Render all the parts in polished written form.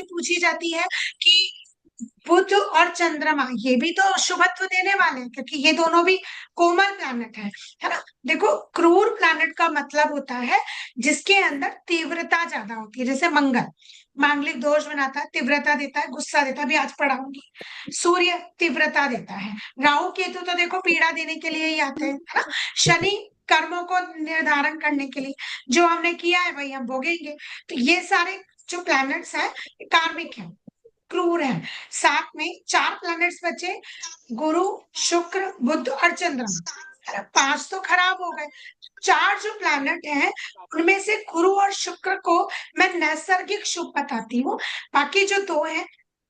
आपसे पूछी जाती है कि बुध और चंद्रमा ये भी तो शुभत्व देने वाले हैं, क्योंकि ये दोनों भी कोमल प्लैनेट है ना। देखो, क्रूर प्लैनेट का मतलब होता है जिसके अंदर तीव्रता ज्यादा होती है, जैसे मंगल मांगलिक दोष बनाता है, तीव्रता देता है, गुस्सा देता है, अभी आज पढ़ाऊंगी। सूर्य तीव्रता देता है। राहु केतु तो देखो पीड़ा देने के लिए ही आते हैं, है ना। शनि कर्मों को निर्धारण करने के लिए, जो हमने किया है वही हम भोगेंगे। तो ये सारे जो प्लैनेट्स हैं कार्मिक है, क्रूर है। साथ में चार प्लैनेट्स बचे, गुरु, शुक्र, बुध और चंद्रमा, है ना। पांच तो खराब हो गए। चार जो प्लैनेट हैं उनमें से गुरु और शुक्र को मैं नैसर्गिक शुभ बताती हूँ। बाकी जो दो हैं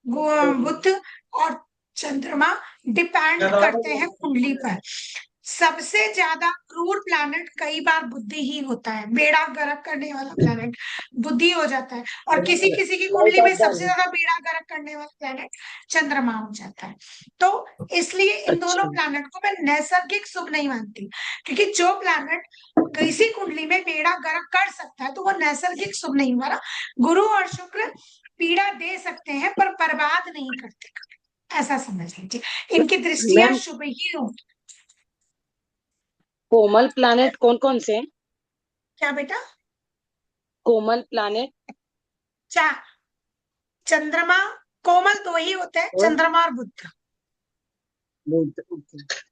बुध और चंद्रमा डिपेंड करते हैं कुंडली पर। सबसे ज्यादा क्रूर प्लैनेट कई बार बुद्धि ही होता है, बेड़ा गर्क करने वाला प्लैनेट बुद्धि हो जाता है। और किसी किसी की कुंडली में सबसे ज्यादा बेड़ा गर्क करने वाला प्लैनेट चंद्रमा हो जाता है। तो इसलिए इन दोनों अच्छा। प्लैनेट को मैं नैसर्गिक शुभ नहीं मानती, क्योंकि जो प्लैनेट किसी कुंडली में बेड़ा गर्क कर सकता है तो वो नैसर्गिक शुभ नहीं हुआ ना। गुरु और शुक्र पीड़ा दे सकते हैं पर बर्बाद नहीं करते, ऐसा समझ लीजिए। इनकी दृष्टियां मैम, शुभ ही होती। कोमल प्लैनेट कौन कौन से हैं? क्या बेटा? कोमल प्लैनेट चार। चंद्रमा, कोमल दो ही होते हैं, और चंद्रमा और बुध, बुध। ओके।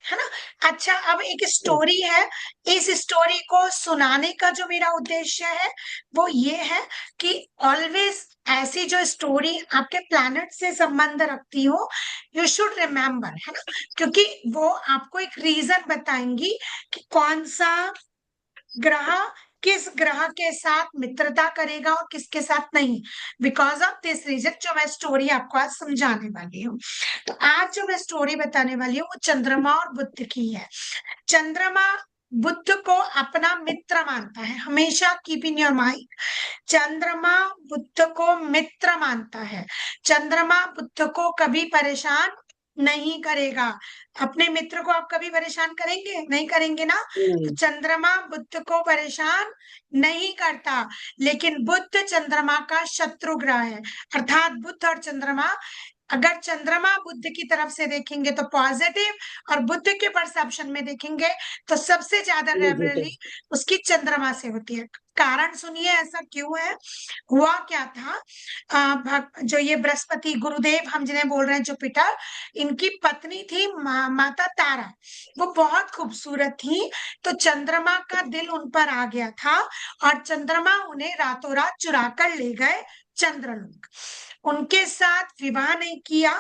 है ना। अच्छा, अब एक स्टोरी है। इस स्टोरी को सुनाने का जो मेरा उद्देश्य है वो ये है कि ऑलवेज ऐसी जो स्टोरी आपके प्लैनेट से संबंध रखती हो, यू शुड रिमेम्बर, है ना। क्योंकि वो आपको एक रीजन बताएंगी कि कौन सा ग्रह किस ग्रह के साथ मित्रता करेगा और किसके साथ नहीं। बिकॉज ऑफ दिस रीजन जो मैं स्टोरी आपको आज समझाने वाली हूँ। तो आज जो मैं स्टोरी बताने वाली हूँ वो चंद्रमा और बुध की है। चंद्रमा बुध को अपना मित्र मानता है, हमेशा कीप इन योर माइंड। चंद्रमा बुध को मित्र मानता है। चंद्रमा बुध को कभी परेशान नहीं करेगा। अपने मित्र को आप कभी परेशान करेंगे? नहीं करेंगे ना। तो नहीं। चंद्रमा बुध को परेशान नहीं करता। लेकिन बुध चंद्रमा का शत्रु ग्रह है, अर्थात बुध और चंद्रमा, अगर चंद्रमा बुध की तरफ से देखेंगे तो पॉजिटिव, और बुध के परसेप्शन में देखेंगे तो सबसे ज्यादा नेगेटिव। रिवलरी उसकी चंद्रमा से होती है। कारण सुनिए ऐसा क्यों है। हुआ क्या था, जो ये बृहस्पति गुरुदेव हम जिन्हें बोल रहे हैं जुपिटर, इनकी पत्नी थी माता तारा। वो बहुत खूबसूरत थी। तो चंद्रमा का दिल उन पर आ गया था और चंद्रमा उन्हें रातों रात चुरा कर ले गए चंद्रलोक। उनके साथ विवाह नहीं किया,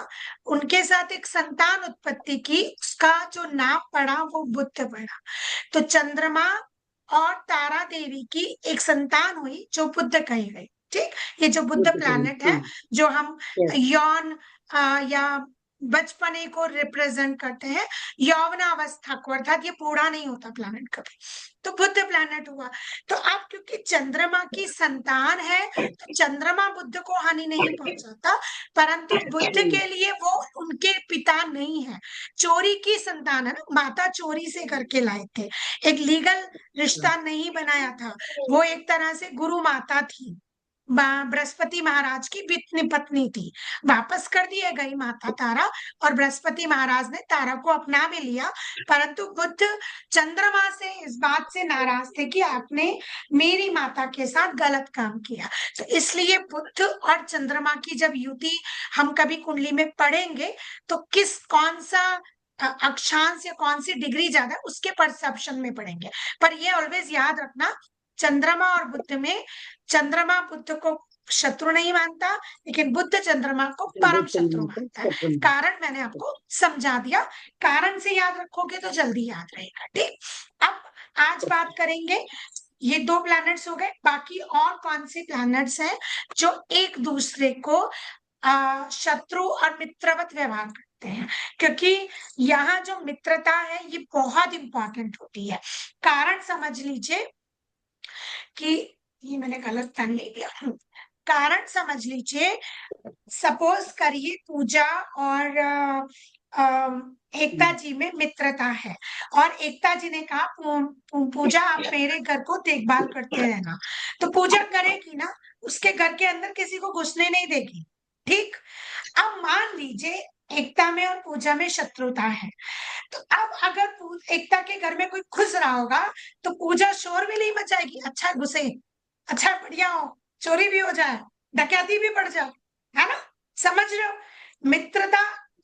उनके साथ एक संतान उत्पत्ति की, उसका जो नाम पड़ा वो बुध पड़ा। तो चंद्रमा और तारा देवी की एक संतान हुई जो बुध कही गई। ठीक, ये जो बुध बुध का। प्लैनेट है, जो हम यस। यौन या बचपने को रिप्रेजेंट करते हैं, यौवनावस्था को, अर्थात ये बूढ़ा नहीं होता प्लैनेट कभी। तो बुध प्लैनेट हुआ। तो अब क्योंकि चंद्रमा की संतान है तो चंद्रमा बुध को हानि नहीं पहुंचाता, परंतु बुध के लिए वो उनके पिता नहीं है, चोरी की संतान है ना, माता चोरी से करके लाए थे, एक लीगल रिश्ता नहीं बनाया था। वो एक तरह से गुरु माता थी, बृहस्पति महाराज की बितनी पत्नी थी। वापस कर दिए गई माता तारा, और बृहस्पति महाराज ने तारा को अपना भी लिया। परंतु बुध चंद्रमा से इस बात से नाराज थे कि आपने मेरी माता के साथ गलत काम किया। तो इसलिए बुध और चंद्रमा की जब युति हम कभी कुंडली में पढ़ेंगे तो किस कौन सा अक्षांश या कौन सी डिग्री ज्यादा है उसके परसेप्शन में पढ़ेंगे। पर ये ऑलवेज याद रखना, चंद्रमा और बुध में चंद्रमा बुध को शत्रु नहीं मानता, लेकिन बुध चंद्रमा को परम बुध शत्रु चंद्रमा को मानता है। सफल। कारण मैंने आपको समझा दिया, कारण से याद रखोगे तो जल्दी याद रहेगा। ठीक, अब आज बात करेंगे, ये दो प्लैनेट्स हो गए, बाकी और कौन से प्लैनेट्स हैं जो एक दूसरे को शत्रु और मित्रवत व्यवहार करते हैं। क्योंकि यहाँ जो मित्रता है ये बहुत इंपॉर्टेंट होती है। कारण समझ लीजिए कि ये मैंने गलत पेन ले लिया। कारण समझ लीजिए, सपोज करिए पूजा और एकता जी में मित्रता है, और एकता जी ने कहा पूजा आप मेरे घर को देखभाल करते रहना, तो पूजा करेगी ना। उसके घर के अंदर किसी को घुसने नहीं देगी। ठीक। अब मान लीजिए एकता में और पूजा में शत्रुता है, तो अब अगर एकता के घर में कोई घुस रहा होगा तो पूजा शोर भी नहीं मचाएगी, अच्छा घुसे, अच्छा बढ़िया हो, चोरी भी हो जाए, डकैती भी बढ़ जाए, है ना? समझ रहे हो? मित्रता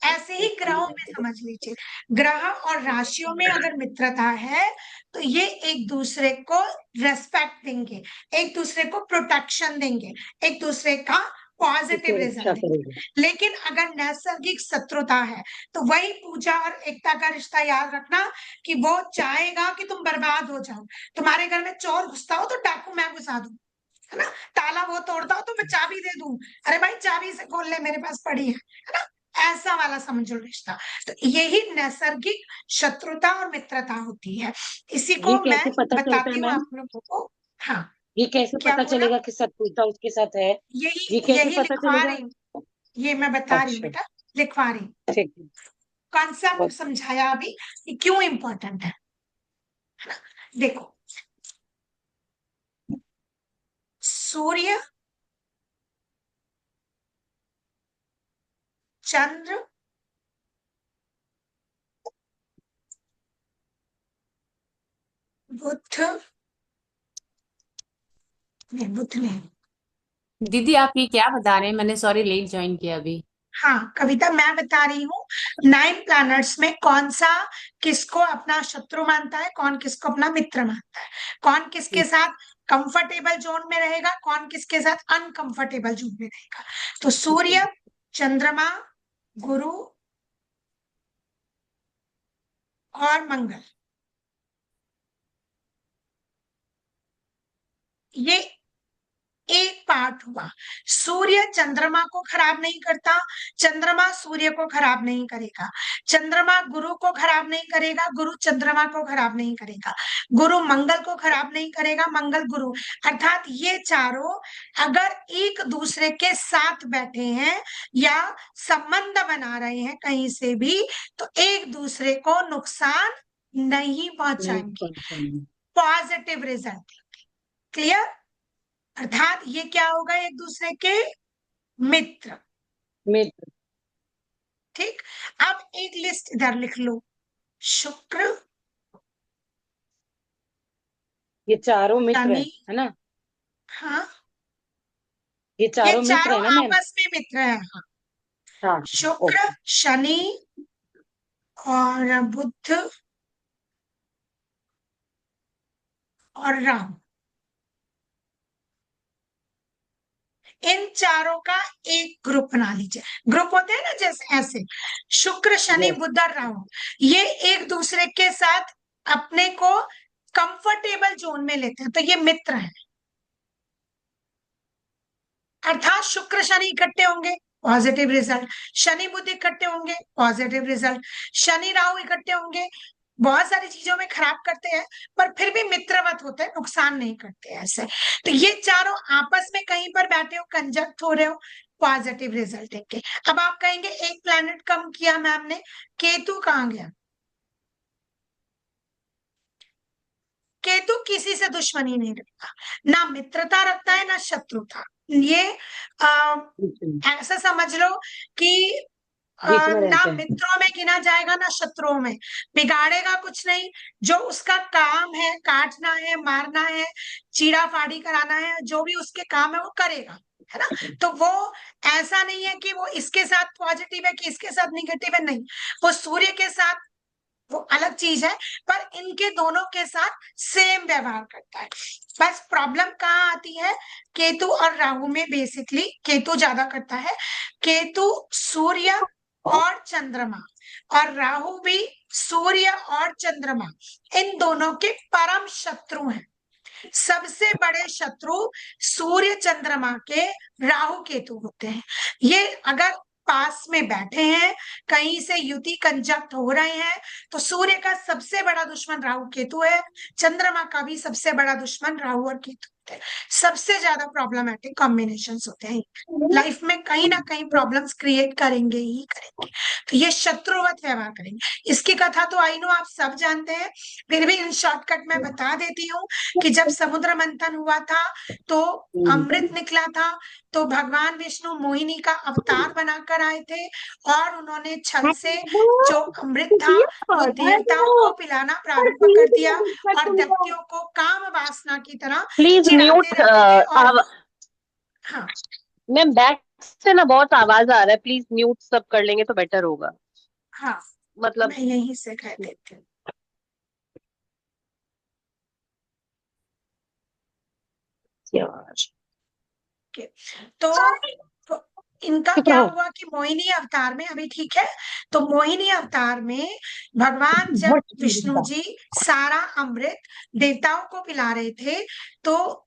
ऐसे ही ग्रहों में समझ लीजिए, ग्रह और राशियों में अगर मित्रता है तो ये एक दूसरे को रेस्पेक्ट देंगे, एक दूसरे को प्रोटेक्शन देंगे, एक दूसरे का पॉजिटिव इसकी रिजल्ट रक्षा देंगे। करेगी। लेकिन अगर नैसर्गिक शत्रुता है तो वही पूजा और एकता का रिश्ता याद रखना कि वो चाहेगा कि तुम बर्बाद हो जाओ। तुम्हारे घर में चोर घुसता हो तो डाकू मैं घुसा दूं, है ना? ताला वो तोड़ता हो तो मैं चाबी दे दूं, अरे भाई चाबी से खोल ले, मेरे पास पड़ी है ना? ऐसा वाला समझो रिश्ता। तो यही नैसर्गिक शत्रुता और मित्रता होती है। इसी ये को मैं कैसे पता चलता है बताती हूँ मैम? आप लोगों को। हाँ। ये कैसे क्या पता बोला? चलेगा कि शत्रुता उसके साथ है? ये यही कैसे यही पता लिखवा चलेगा? रही हूँ, ये मैं बता रही हूँ अच्छा, बेटा, लिखवा रही हूँ। ठीक है। कॉन्सेप्ट बस। समझाया अभी कि क्यों इंपॉर्टेंट है ना? देखो, सूर्य, चंद्र, बुध, नहीं बुध नहीं, दीदी आप ये क्या बता रहे हैं? मैंने सॉरी लेट ज्वाइन किया अभी। हाँ कविता मैं बता रही हूँ, 9 प्लैनेट्स में कौन सा किसको अपना शत्रु मानता है, कौन किसको अपना मित्र मानता है, कौन किसके साथ कंफर्टेबल जोन में रहेगा, कौन किसके साथ अनकंफर्टेबल जोन में रहेगा। तो सूर्य, चंद्रमा, गुरु और मंगल, ये एक पार्ट हुआ। सूर्य चंद्रमा को खराब नहीं करता, चंद्रमा सूर्य को खराब नहीं करेगा, चंद्रमा गुरु को खराब नहीं करेगा, गुरु चंद्रमा को खराब नहीं करेगा, गुरु मंगल को खराब नहीं करेगा, मंगल गुरु। अर्थात ये चारों अगर एक दूसरे के साथ बैठे हैं या संबंध बना रहे हैं कहीं से भी, तो एक दूसरे को नुकसान नहीं नहीं पहुंचाएंगे, पहचानेंगे। Positive result. क्लियर? अर्थात ये क्या होगा, एक दूसरे के मित्र। मित्र। ठीक। अब एक लिस्ट इधर लिख लो, शुक्र, ये चारों मित्र शनि, है ना? हाँ ये ये चारों मित्र चारों है ना मैम? आपस में मित्र हैं, हाँ। हाँ। शुक्र, ओके। शनि और बुध और राहु, इन चारों का एक ग्रुप बना लीजिए। ग्रुप होते हैं ना जैसे ऐसे, शुक्र शनि यस। बुध और राहु, ये एक दूसरे के साथ अपने को कंफर्टेबल जोन में लेते हैं, तो ये मित्र है। अर्थात शुक्र शनि इकट्ठे होंगे, पॉजिटिव रिजल्ट। शनि बुध इकट्ठे होंगे, पॉजिटिव रिजल्ट। शनि राहु इकट्ठे होंगे, बहुत सारी चीजों में खराब करते हैं पर फिर भी मित्रवत होते हैं, नुकसान नहीं करते हैं ऐसे। तो ये चारों आपस में कहीं पर बैठे हो, कंजक्ट हो रहे हो, पॉजिटिव रिजल्ट देंगे। अब आप कहेंगे एक प्लैनेट कम किया मैम ने, केतु कहाँ गया? केतु किसी से दुश्मनी नहीं रखता, ना मित्रता रखता है ना शत्रुता। ये ऐसा समझ लो कि बीच में ना रहते हैं। मित्रों में गिना जाएगा ना शत्रुओं में, बिगाड़ेगा कुछ नहीं। जो उसका काम है, काटना है, मारना है, चीड़ा फाड़ी कराना है, जो भी उसके काम है वो करेगा, है ना? तो वो ऐसा नहीं है कि वो इसके साथ पॉजिटिव है कि इसके साथ निगेटिव है, नहीं। वो सूर्य के साथ वो अलग चीज है, पर इनके दोनों के साथ सेम व्यवहार करता है। बस प्रॉब्लम कहाँ आती है, केतु और राहु में। बेसिकली केतु ज्यादा करता है, केतु सूर्य और चंद्रमा, और राहु भी सूर्य और चंद्रमा, इन दोनों के परम शत्रु हैं। सबसे बड़े शत्रु सूर्य चंद्रमा के राहु केतु होते हैं। ये अगर पास में बैठे हैं, कहीं से युति कंजक्ट हो रहे हैं, तो सूर्य का सबसे बड़ा दुश्मन राहु केतु है, चंद्रमा का भी सबसे बड़ा दुश्मन राहु और केतु। होते हैं, सबसे ज्यादा प्रॉब्लमेटिक कॉम्बिनेशंस होते हैं, लाइफ में कहीं ना कहीं प्रॉब्लम्स क्रिएट करेंगे ही करेंगे। तो ये शत्रुवत व्यवहार करेंगे। इसकी कथा तो आई नो आप सब जानते हैं, फिर भी इन शॉर्टकट में बता देती हूँ कि जब समुद्र मंथन हुआ था तो अमृत निकला था, तो भगवान विष्णु मोहिनी का अवतार बनाकर आए थे और उन्होंने छल से जो अमृत था वो देवताओं को पिलाना प्रारंभ कर दिया और दैत्यों को काम वासना की तरह प्लीज चिढ़ाते म्यूट। रहते थे। और हाँ, मैम बैक से ना बहुत आवाज आ रहा है, प्लीज म्यूट सब कर लेंगे तो बेटर होगा। हाँ, मतलब मैं यहीं से कह देती हूँ। आवाज। Okay. तो इनका चुप क्या रहो। हुआ कि मोहिनी अवतार में, अभी ठीक है, तो मोहिनी अवतार में भगवान जब विष्णु जी सारा अमृत देवताओं को पिला रहे थे तो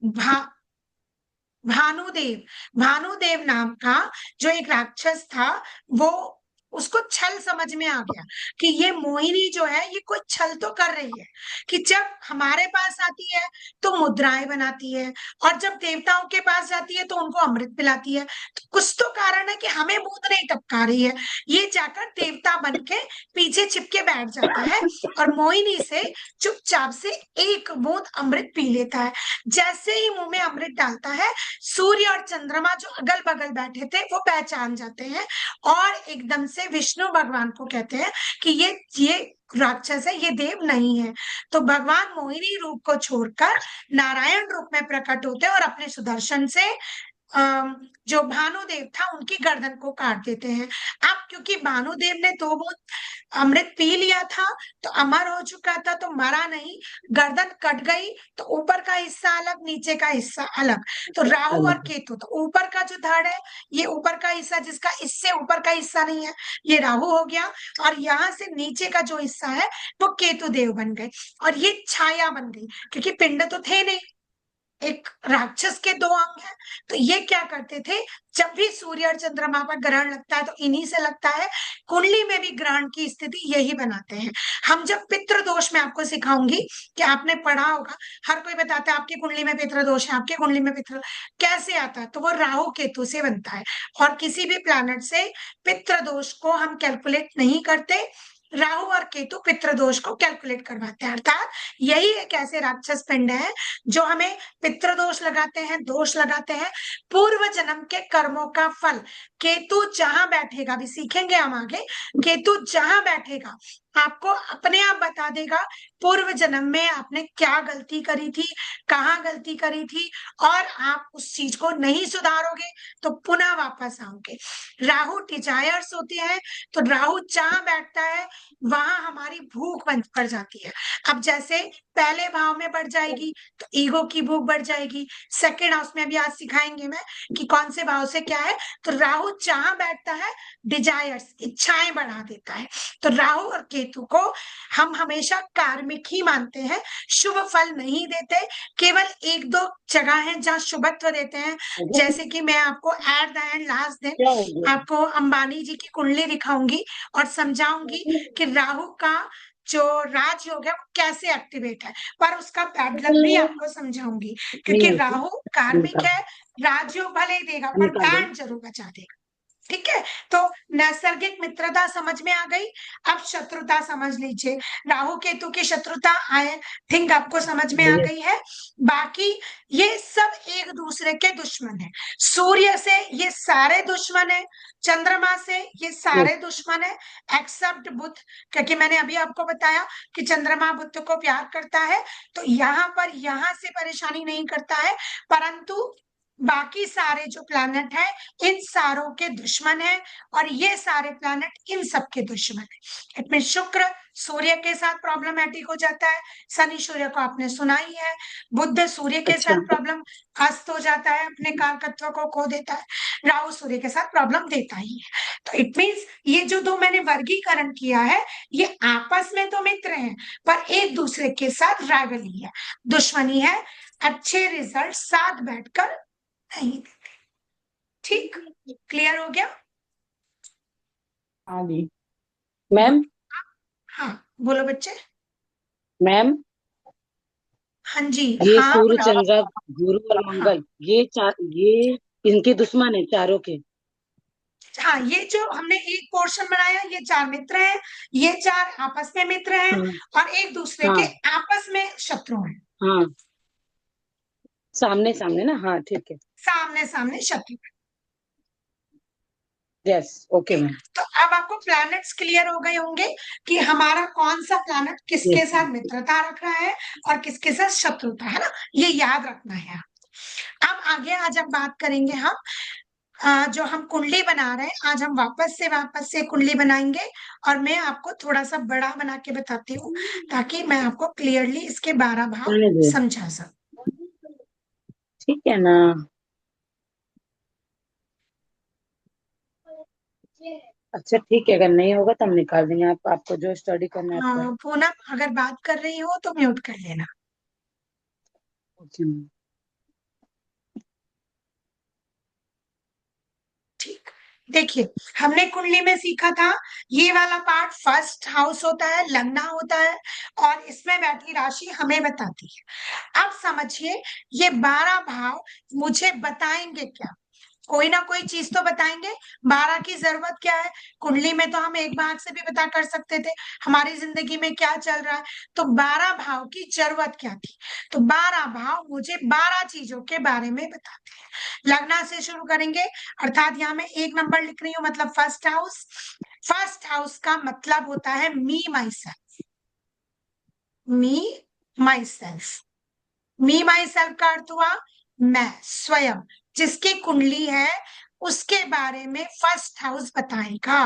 भानुदेव भानुदेव नाम का जो एक राक्षस था, वो उसको छल समझ में आ गया कि ये मोहिनी जो है ये कोई छल तो कर रही है, कि जब हमारे पास आती है तो मुद्राएं बनाती है और जब देवताओं के पास जाती है तो उनको अमृत पिलाती है, तो कुछ तो कारण है कि हमें बूंद नहीं टपका रही है। ये जाकर देवता बन के पीछे चिपके बैठ जाता है और मोहिनी से चुपचाप से एक बूंद अमृत पी लेता है। जैसे ही मुंह में अमृत डालता है, सूर्य और चंद्रमा जो अगल बगल बैठे थे वो पहचान जाते हैं और एकदम से विष्णु भगवान को कहते हैं कि ये राक्षस है, ये देव नहीं है। तो भगवान मोहिनी रूप को छोड़कर नारायण रूप में प्रकट होते हैं और अपने सुदर्शन से जो भानुदेव था उनकी गर्दन को काट देते हैं। अब क्योंकि भानुदेव ने 2 बूंद अमृत पी लिया था तो अमर हो चुका था, तो मरा नहीं, गर्दन कट गई तो ऊपर का हिस्सा अलग नीचे का हिस्सा अलग। तो राहु और केतु, तो ऊपर का जो धड़ है, ये ऊपर का हिस्सा जिसका इससे ऊपर का हिस्सा नहीं है, ये राहु हो गया और यहाँ से नीचे का जो हिस्सा है वो केतु देव बन गए और ये छाया बन गई, क्योंकि पिंड तो थे नहीं, एक राक्षस के 2 अंग हैं। तो ये क्या करते थे, जब भी सूर्य और चंद्रमा पर ग्रहण लगता है तो इन्हीं से लगता है, कुंडली में भी ग्रहण की स्थिति यही बनाते हैं। हम जब पितृ दोष में आपको सिखाऊंगी कि आपने पढ़ा होगा, हर कोई बताता है आपकी कुंडली में पितृ दोष है, आपकी कुंडली में पितृ कैसे आता है, तो वो राहु केतु से बनता है। और किसी भी प्लैनेट से पितृ दोष को हम कैलकुलेट नहीं करते, राहु और केतु पितृ दोष को कैलकुलेट करवाते हैं। अर्थात यही एक ऐसे राक्षस पिंड है जो हमें पितृ दोष लगाते हैं, दोष लगाते हैं, पूर्व जन्म के कर्मों का फल। केतु जहां बैठेगा, भी सीखेंगे हम आगे, केतु जहां बैठेगा आपको अपने आप बता देगा पूर्व जन्म में आपने क्या गलती करी थी, कहाँ गलती करी थी, और आप उस चीज को नहीं सुधारोगे तो पुनः वापस आओगे। राहु डिजायर्स होते हैं, तो राहु जहां बैठता है वहां हमारी भूख बंद पड़ जाती है। अब जैसे पहले भाव में बढ़ जाएगी तो ईगो की भूख बढ़ जाएगी। सेकेंड हाउस में अभी आज सिखाएंगे मैं कि कौन से भाव से क्या है। तो राहु जहां बैठता है डिजायर्स, इच्छाएं बढ़ा देता है। तो राहु और केतु को हम हमेशा कार्मिक ही मानते हैं, शुभ फल नहीं देते। केवल 1-2 जगह है जहाँ शुभत्व देते हैं, जैसे कि मैं आपको एट द एंड लास्ट दिन क्या हो गया? आपको अंबानी जी की कुंडली दिखाऊंगी और समझाऊंगी कि राहु का जो राजयोग है वो कैसे एक्टिवेट है, पर उसका बैड लक भी आपको समझाऊंगी, क्योंकि राहु कार्मिक है, राजयोग भले ही देगा पर बैड जरूर बचा देगा। ठीक है, तो नैसर्गिक मित्रता समझ में आ गई। अब शत्रुता समझ लीजिए, राहु केतु की शत्रुता आई थिंक आपको समझ में आ गई है। बाकी ये सब एक दूसरे के दुश्मन है। सूर्य से ये सारे दुश्मन है, चंद्रमा से ये सारे दुश्मन है एक्सेप्ट बुध, क्योंकि मैंने अभी आपको बताया कि चंद्रमा बुध को प्यार करता है, तो यहाँ पर यहाँ से परेशानी नहीं करता है, परंतु बाकी सारे जो प्लैनेट है इन सारों के दुश्मन है और ये सारे प्लैनेट इन सब के दुश्मन है। इसमें शुक्र सूर्य के साथ प्रॉब्लमेटिक हो जाता है, शनि सूर्य को आपने सुना ही है, बुध सूर्य के साथ प्रॉब्लम अस्त हो जाता है, अपने कारकत्व को खो देता है, राहु सूर्य के साथ प्रॉब्लम देता ही है। तो इट मीन्स ये जो 2 मैंने वर्गीकरण किया है ये आपस में तो मित्र हैं पर एक दूसरे के साथ राइवली है, दुश्मनी है, अच्छे रिजल्ट साथ बैठकर नहीं देते। ठीक, क्लियर हो गया? हाँ जी मैम। हाँ, बोलो बच्चे। मैम हाँ जी। ये हाँ सूर्य, बोला। चंद्र, गुरु और हाँ मंगल, ये इनके दुश्मन है चारों के। हाँ, ये जो हमने एक पोर्शन बनाया, ये चार मित्र हैं, ये चार आपस में मित्र हैं, हाँ और एक दूसरे के हाँ आपस में शत्रु हैं। हाँ, सामने सामने ना, हाँ ठीक है। सामने सामने शत्रु हैं। यस, ओके ठीक, मैम। तो अब आपको प्लैनेट्स क्लियर हो गए होंगे कि हमारा कौन सा प्लैनेट किसके यस, साथ मित्रता रख रहा है और किसके साथ शत्रुता है ना, ये याद रखना है। अब आगे आज हम बात करेंगे हम जो हम कुंडली बना रहे हैं, आज हम वापस से कुंडली बनाएंगे, और मैं आपको थोड़ा सा बड़ा बना के बताती हूँ ताकि मैं आपको क्लियरली इसके 12 भाव रहने दे, समझा सकूं। ठीक है ना। अच्छा ठीक है, अगर नहीं होगा तो हम निकाल देंगे, आपको जो स्टडी करना है आप करें। पूनम, अगर बात कर रही हो तो म्यूट कर लेना। Okay ma'am. ठीक, देखिए, हमने कुंडली में सीखा था, ये वाला पार्ट फर्स्ट हाउस होता है, लग्ना होता है, और इसमें बैठी राशि हमें बताती है। अब समझिए, ये 12 भाव मुझे बताएंगे क्या, कोई ना कोई चीज तो बताएंगे। 12 की जरूरत क्या है, कुंडली में तो हम एक भाग से भी पता कर सकते थे हमारी जिंदगी में क्या चल रहा है, तो 12 भाव की जरूरत क्या थी, तो 12 भाव मुझे 12 चीजों के बारे में बताते हैं। लगना से शुरू करेंगे, अर्थात यहाँ मैं एक नंबर लिख रही हूँ, मतलब फर्स्ट हाउस। फर्स्ट हाउस का मतलब होता है me myself. Me myself, me myself का अर्थ हुआ मैं स्वयं, जिसकी कुंडली है उसके बारे में फर्स्ट हाउस बताएगा।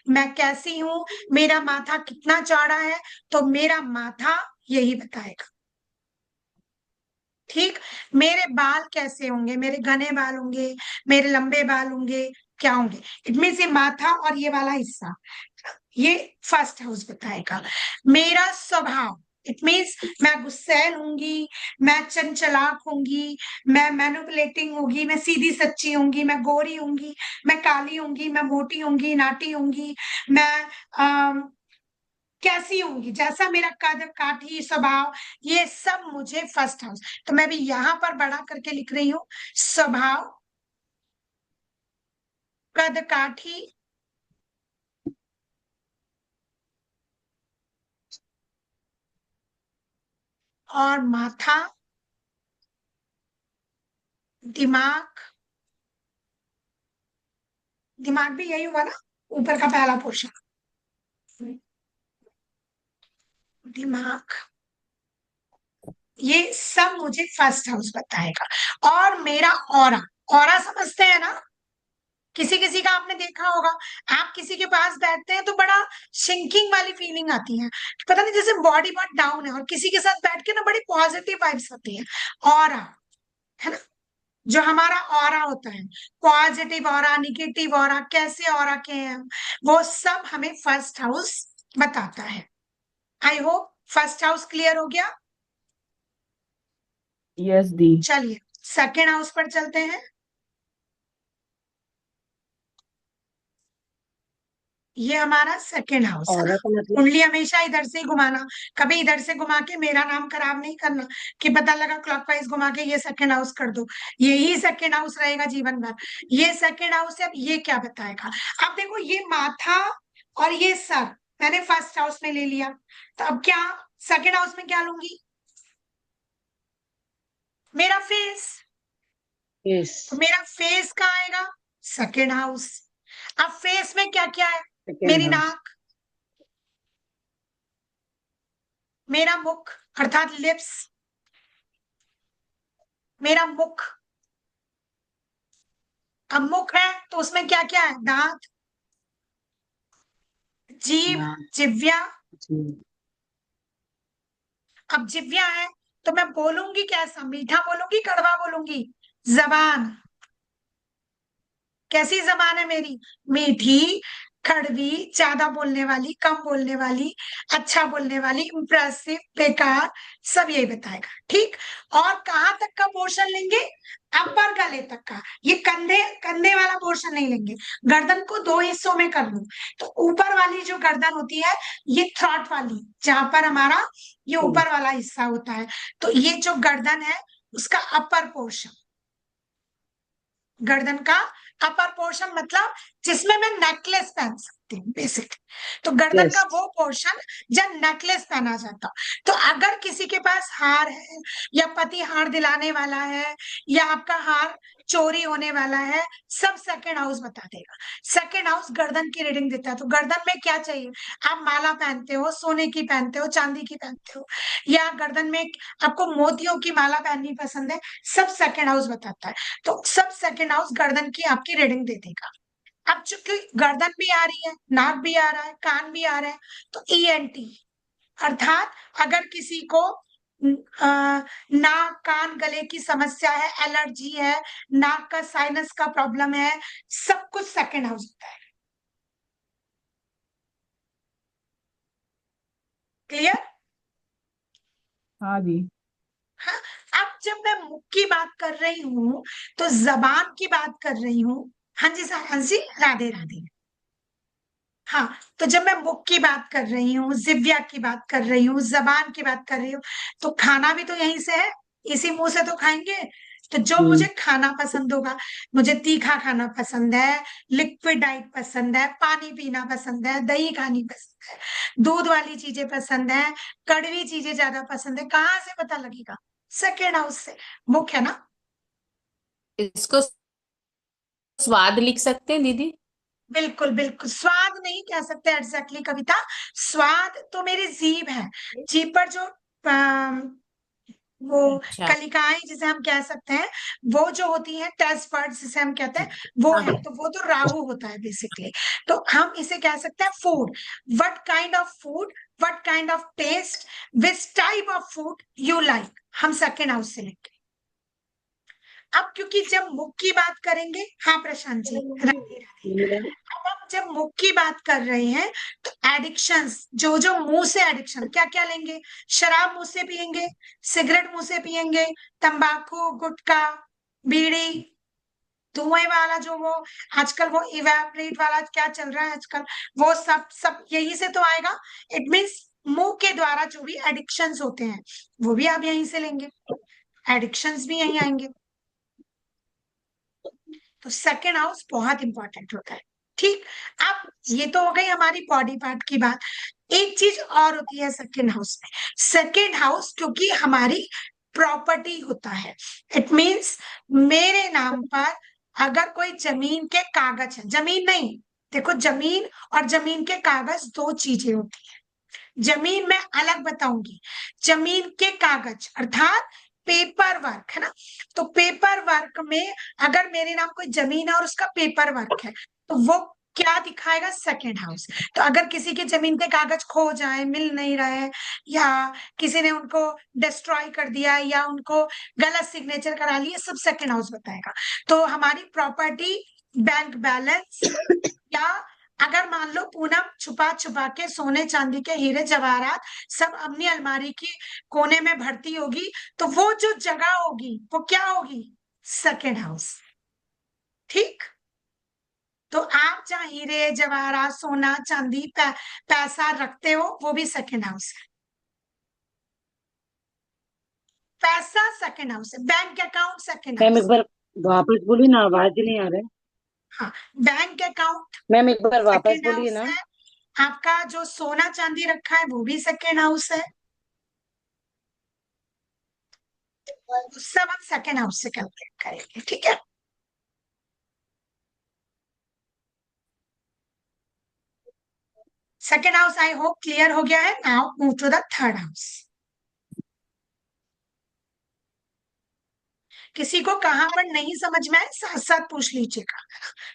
मैं कैसी हूं, मेरा माथा कितना चौड़ा है, तो मेरा माथा यही बताएगा। ठीक, मेरे बाल कैसे होंगे, मेरे घने बाल होंगे, मेरे लंबे बाल होंगे, क्या होंगे, इट मीन्स ये माथा और ये वाला हिस्सा, ये फर्स्ट हाउस बताएगा। मेरा स्वभाव, इट मीन्स मैं गुस्सैल होंगी, मैं चंचलाक होंगी, मैं मैनिपुलेटिंग होगी, मैं सीधी सच्ची होंगी, मैं गोरी होंगी, मैं काली होंगी, मैं मोटी होंगी, नाटी होंगी, मैं कैसी होंगी, जैसा मेरा कद काठी स्वभाव, ये सब मुझे फर्स्ट हाउस, तो मैं भी यहां पर बड़ा करके लिख रही हूं, स्वभाव, कद काठी, और माथा, दिमाग, दिमाग भी यही हुआ ना, ऊपर का पहला पोर्शन, दिमाग, ये सब मुझे फर्स्ट हाउस बताएगा। और मेरा ऑरा, ऑरा समझते हैं ना, किसी किसी का आपने देखा होगा, आप किसी के पास बैठते हैं तो बड़ा सिंकिंग वाली फीलिंग आती है, पता नहीं जैसे बॉडी बहुत डाउन है, और किसी के साथ बैठ के ना बड़ी पॉजिटिव वाइब्स आती है। ऑरा, है ना, जो हमारा ऑरा होता है, पॉजिटिव ऑरा, निगेटिव ऑरा, कैसे ऑरा के हैं हम, वो सब हमें फर्स्ट हाउस बताता है। I hope first house clear हो गया। यस दी। चलिए सेकेंड हाउस पर चलते हैं। ये हमारा सेकेंड हाउस है ना, और का मतलब, कुंडली हमेशा इधर से ही घुमाना, कभी इधर से घुमा के मेरा नाम खराब नहीं करना कि पता लगा क्लॉकवाइज घुमा के ये सेकेंड हाउस कर दो, यही सेकेंड हाउस रहेगा जीवन भर। ये सेकेंड हाउस है, अब ये क्या बताएगा। अब देखो, ये माथा और ये सर मैंने फर्स्ट हाउस में ले लिया, तो अब क्या सेकेंड हाउस में क्या लूंगी, मेरा फेस, यस, तो मेरा फेस कहाँ आएगा, सेकेंड हाउस। अब फेस में क्या क्या है, सेकेंड मेरी हाउस। नाक, मेरा मुख अर्थात लिप्स, मेरा मुख, अब मुख है तो उसमें क्या क्या है, दांत, जीभ, ना, जिव्या। जी, अब जिव्या है तो मैं बोलूंगी कैसा, मीठा बोलूंगी कड़वा बोलूंगी, जबान, कैसी जबान है मेरी, मीठी, कड़वी, ज्यादा बोलने वाली, कम बोलने वाली, अच्छा बोलने वाली, इम्प्रेसिव, बेकार, सब यही बताएगा। ठीक। और कहाँ तक का पोर्शन लेंगे? अपर गले तक का। ये कंधे कंधे वाला पोर्शन नहीं लेंगे। गर्दन को दो हिस्सों में कर लूं तो ऊपर वाली जो गर्दन होती है, ये थ्रॉट वाली, जहां पर हमारा ये ऊपर वाला हिस्सा होता है, तो ये जो गर्दन है उसका अपर पोर्शन, गर्दन का अपर पोर्शन मतलब जिसमें मैं नेकलेस पहन सकती हूँ बेसिकली। तो गर्दन का Yes. वो पोर्शन जब नेकलेस पहना जाता। तो अगर किसी के पास हार है, या पति हार दिलाने वाला है, या आपका हार चोरी होने वाला है, सब सेकंड हाउस बता देगा। सेकंड हाउस गर्दन की रीडिंग देता है। तो गर्दन में क्या चाहिए? आप माला पहनते हो, सोने की पहनते हो, चांदी की पहनते हो, या गर्दन में आपको मोतियों की माला पहननी पसंद है, सब सेकंड हाउस बताता है। तो सब सेकंड हाउस गर्दन की आपकी रीडिंग दे देगा। अब चूंकि गर्दन भी आ रही है, नाक भी आ रहा है, कान भी आ रहा है, तो ईएनटी, अर्थात अगर किसी को नाक कान गले की समस्या है, एलर्जी है, नाक का साइनस का प्रॉब्लम है, सब कुछ सेकंड हाउस होता है। क्लियर? हाँ जी। हाँ। अब जब मैं मुख की बात कर रही हूँ तो जबान की बात कर रही हूँ। हाँ जी सर, हाँ जी, राधे राधे। हाँ, तो जब मैं मुख की बात कर रही हूँ, जिब्या की बात कर रही हूँ, जबान की बात कर रही हूँ, तो खाना भी तो यहीं से है, इसी मुंह से तो खाएंगे। तो जो मुझे खाना पसंद होगा, मुझे तीखा खाना पसंद है, लिक्विड डाइट पसंद है, पानी पीना पसंद है, दही खानी पसंद है, दूध वाली चीजें पसंद है, कड़वी चीजें ज्यादा पसंद है, कहाँ से पता लगेगा? सेकेंड हाउस से। मुख है ना। इसको स्वाद लिख सकते हैं दीदी? बिल्कुल बिल्कुल, स्वाद नहीं कह सकते एग्जैक्टली कविता। स्वाद तो मेरी जीभ है। जीभ पर जो वो अच्छा। कलिकाएं जिसे हम कह सकते हैं, वो जो होती है टेस्ट बर्ड्स जिसे हम कहते हैं, वो है। हाँ। तो वो तो राहु होता है बेसिकली। तो हम इसे कह सकते हैं food. What kind of food, what kind of taste, which type of food you like, हम सेकेंड हाउस से लेंगे। अब क्योंकि जब मुख की बात करेंगे, हाँ प्रशांत जी, राधे राधे। अब हम जब मुख की बात कर रहे हैं तो एडिक्शंस, जो जो मुंह से एडिक्शन, क्या क्या लेंगे? शराब मुंह से पियेंगे, सिगरेट मुंह से पियेंगे, तंबाकू, गुटखा, बीड़ी, धुएं वाला जो वो आजकल वो इवेपोरेट वाला क्या चल रहा है आजकल, वो सब सब यही से तो आएगा। इट मीन्स मुंह के द्वारा जो भी एडिक्शंस होते हैं वो भी आप यहीं से लेंगे, एडिक्शंस भी यहीं आएंगे। तो सेकेंड हाउस बहुत इंपॉर्टेंट होता है। ठीक। अब ये तो हो गई हमारी बॉडी पार्ट की बात। एक चीज और होती है सेकेंड हाउस में। सेकेंड हाउस क्योंकि हमारी प्रॉपर्टी होता है, इट मीन्स मेरे नाम पर अगर कोई जमीन के कागज है, जमीन नहीं, देखो जमीन और जमीन के कागज दो चीजें होती है। जमीन मैं अलग बताऊंगी। जमीन के कागज अर्थात पेपर वर्क है ना। तो पेपर वर्क में अगर मेरे नाम कोई जमीन है और उसका पेपर वर्क है, तो वो क्या दिखाएगा? Second house. तो अगर किसी के जमीन के कागज खो जाए, मिल नहीं रहे, या किसी ने उनको डिस्ट्रॉय कर दिया, या उनको गलत सिग्नेचर करा लिया, सब सेकेंड हाउस बताएगा। तो हमारी प्रॉपर्टी, बैंक बैलेंस, या अगर मान लो पूनम छुपा छुपा के सोने चांदी के हीरे जवाहरात सब अपनी अलमारी की कोने में भरती होगी, तो वो जो जगह होगी वो क्या होगी? Second house. ठीक। तो आप जहाँ हीरे जवाहरात सोना चांदी पैसा रखते हो वो भी सेकेंड हाउस है। पैसा सेकेंड हाउस है, बैंक अकाउंट सेकेंड मैम एक हाउस। बार वापस बोलिए ना, आवाज ही नहीं आ रहा है। हाँ, बैंक अकाउंट मैम एक बार वापस सेकेंड बोलिए हाउस ना। है। आपका जो सोना चांदी रखा है वो भी सेकेंड हाउस है। सब हम सेकेंड हाउस से कैलकुलेट करेंगे। ठीक है। Second house I hope clear हो गया है। Now move to the third house. किसी को कहां पर नहीं समझ में आए साथ साथ पूछ लीजिएगा,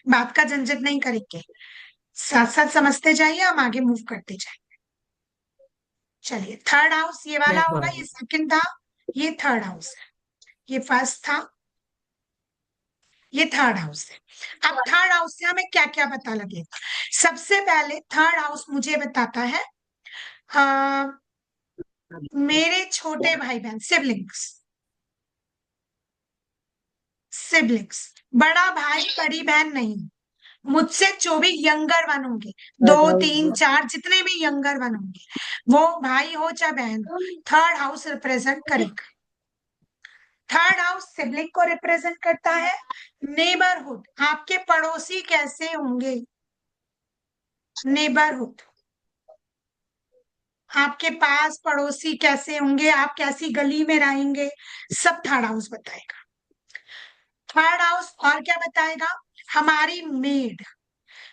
बात का झंझट नहीं करेंगे, साथ साथ समझते जाइए, हम आगे मूव करते जाइए। चलिए, थर्ड हाउस ये वाला होगा, ये सेकंड था, ये थर्ड हाउस है, ये फर्स्ट था, ये थर्ड हाउस है। अब थर्ड हाउस से हमें क्या क्या पता लगेगा? सबसे पहले थर्ड हाउस मुझे बताता है मेरे छोटे भाई बहन, सिबलिंग्स। सिबलिंग्स, बड़ा भाई बड़ी बहन नहीं, मुझसे जो भी यंगर वन होंगे, दो थर्ड तीन हाउस चार जितने भी यंगर वन होंगे, वो भाई हो चाहे बहन हो, थर्ड हाउस रिप्रेजेंट करेगा। थर्ड हाउस सिबलिंग को रिप्रेजेंट करता है। नेबरहुड, आपके पड़ोसी कैसे होंगे, नेबरहुड, आपके पास पड़ोसी कैसे होंगे, आप कैसी गली में रहेंगे, सब थर्ड हाउस बताएगा। थर्ड हाउस और क्या बताएगा? हमारी मेड,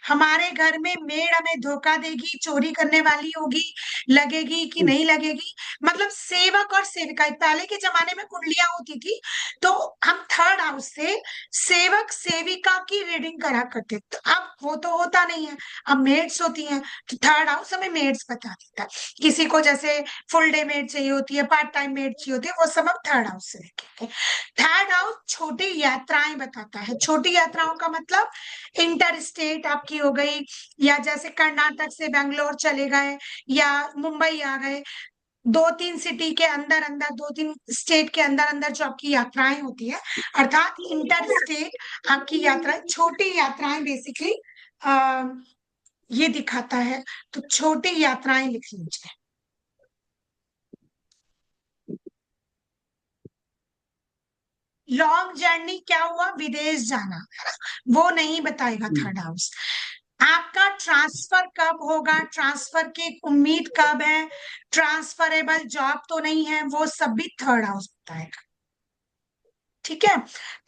हमारे घर में मेड हमें धोखा देगी, चोरी करने वाली होगी, लगेगी कि नहीं लगेगी, मतलब सेवक और सेविका। पहले के जमाने में कुंडलियां होती थी, तो हम थर्ड हाउस से सेवक सेविका की रीडिंग करा करते, तो अब वो तो होता नहीं है, अब मेड्स होती हैं, तो थर्ड हाउस हमें मेड्स बता देता है। किसी को जैसे फुल डे मेड चाहिए होती है, पार्ट टाइम मेड चाहिए होती है, वो सब हम थर्ड हाउस से देखेंगे। थर्ड हाउस छोटी यात्राएं बताता है। छोटी यात्राओं का मतलब इंटर स्टेट आपकी हो गई, या जैसे कर्नाटक से बेंगलोर चले गए, या मुंबई आ गए, दो तीन सिटी के अंदर अंदर, दो तीन स्टेट के अंदर अंदर जो आपकी यात्राएं होती है, अर्थात इंटर स्टेट आपकी यात्राएं, छोटी यात्राएं बेसिकली ये दिखाता है। तो छोटी यात्राएं लिख लीजिए। लॉन्ग जर्नी क्या हुआ? विदेश जाना, है ना? वो नहीं बताएगा थर्ड हाउस। आपका ट्रांसफर कब होगा, ट्रांसफर की उम्मीद कब है, ट्रांसफरेबल जॉब तो नहीं है, वो सब भी थर्ड हाउस बताएगा। ठीक है।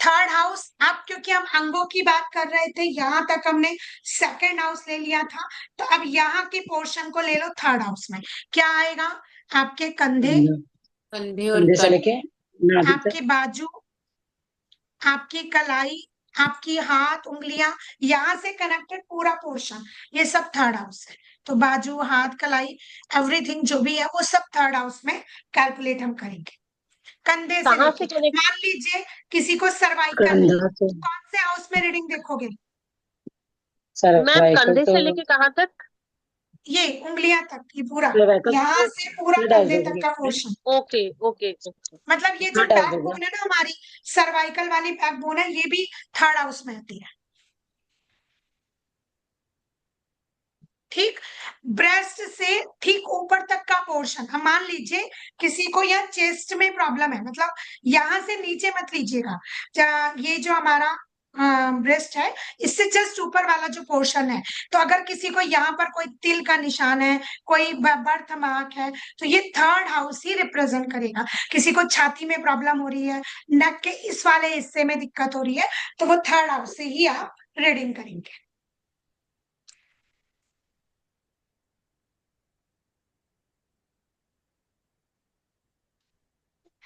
थर्ड हाउस, अब क्योंकि हम अंगों की बात कर रहे थे, यहां तक हमने सेकंड हाउस ले लिया था, तो अब यहाँ के पोर्शन को ले लो थर्ड हाउस में। क्या आएगा? आपके कंधे, कंधे और कंधे से कट। लेके नाभि आपके तक। बाजू, आपकी कलाई, आपकी हाथ उंगलियां, यहां से कनेक्टेड पूरा पोर्शन, ये सब थर्ड हाउस है। तो बाजू, हाथ, कलाई, एवरीथिंग जो भी है वो सब थर्ड हाउस में कैलकुलेट हम करेंगे। कंधे से कहाँ लेके, से कनेक्ट? मान लीजिए किसी को सर्वाइकल है, कंधा से तो कौन से हाउस में रीडिंग देखोगे? मैम सर्वाइकल कंधे तो से लेके कहाँ तक? ये उंगलियां तक, ये पूरा, सर्वाइकल यहाँ तो से पूरा थर्ड हाउस कंधे तक देखोगे, का पोर्शन, ओके ओके ओके। मतलब ये जो थर्ड हाउस होगा। बैकबोन है ना हमारी, सर्वाइकल वाली बैकबोन है, ये भी थर्ड हाउस में आती है। ठीक। ब्रेस्ट से ठीक ऊपर तक का पोर्शन, हम मान लीजिए किसी को यहाँ चेस्ट में प्रॉब्लम है, मतलब यहां से नीचे मत लीजिएगा, ये जो हमारा ब्रेस्ट है, इससे जस्ट ऊपर वाला जो पोर्शन है, तो अगर किसी को यहाँ पर कोई तिल का निशान है, कोई बर्थ मार्क है, तो ये थर्ड हाउस ही रिप्रेजेंट करेगा। किसी को छाती में प्रॉब्लम हो रही है, नेक के इस वाले हिस्से में दिक्कत हो रही है, तो वो थर्ड हाउस से ही आप रीडिंग करेंगे।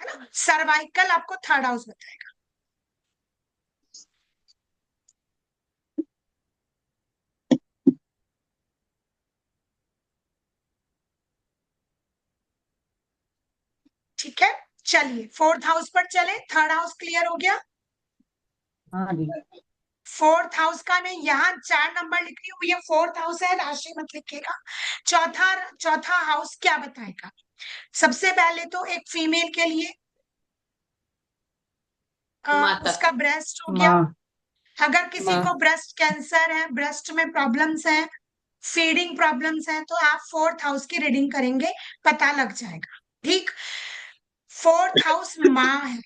है ना? सर्वाइकल आपको थर्ड हाउस बताएगा। ठीक है, चलिए फोर्थ हाउस पर चले। थर्ड हाउस क्लियर हो गया। हाँ जी। फोर्थ हाउस का मैं यहाँ 4 नंबर लिख रही हूँ, ये फोर्थ हाउस है, राशि मत लिखिएगा। चौथा, चौथा हाउस क्या बताएगा? सबसे पहले तो एक फीमेल के लिए माता। उसका ब्रेस्ट हो गया। माँ। अगर किसी माँ। को ब्रेस्ट कैंसर है, ब्रेस्ट में प्रॉब्लम्स है, फीडिंग प्रॉब्लम्स है, तो आप फोर्थ हाउस की रीडिंग करेंगे, पता लग जाएगा। ठीक। फोर्थ हाउस माँ है।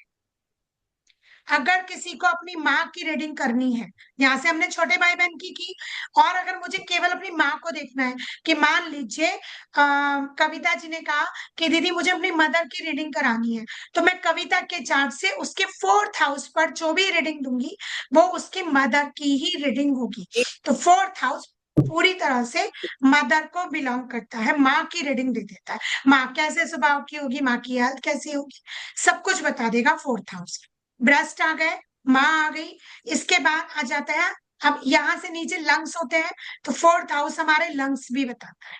अगर किसी को अपनी माँ की रीडिंग करनी है, यहाँ से हमने छोटे भाई बहन की, और अगर मुझे केवल अपनी माँ को देखना है, कि मान लीजिए कविता जी ने कहा कि दीदी मुझे अपनी मदर की रीडिंग करानी है, तो मैं कविता के चार्ट से उसके फोर्थ हाउस पर जो भी रीडिंग दूंगी, वो उसकी मदर की ही रीडिंग होगी। तो फोर्थ हाउस पूरी तरह से मदर को बिलोंग करता है, माँ की रीडिंग दे देता है। माँ कैसे स्वभाव की होगी, माँ की हेल्थ कैसी होगी, सब कुछ बता देगा फोर्थ हाउस। ब्रेस्ट आ गए, माँ आ गई, इसके बाद आ जाता है, अब यहां से नीचे लंग्स होते हैं, तो फोर्थ हाउस हमारे लंग्स भी बताता है।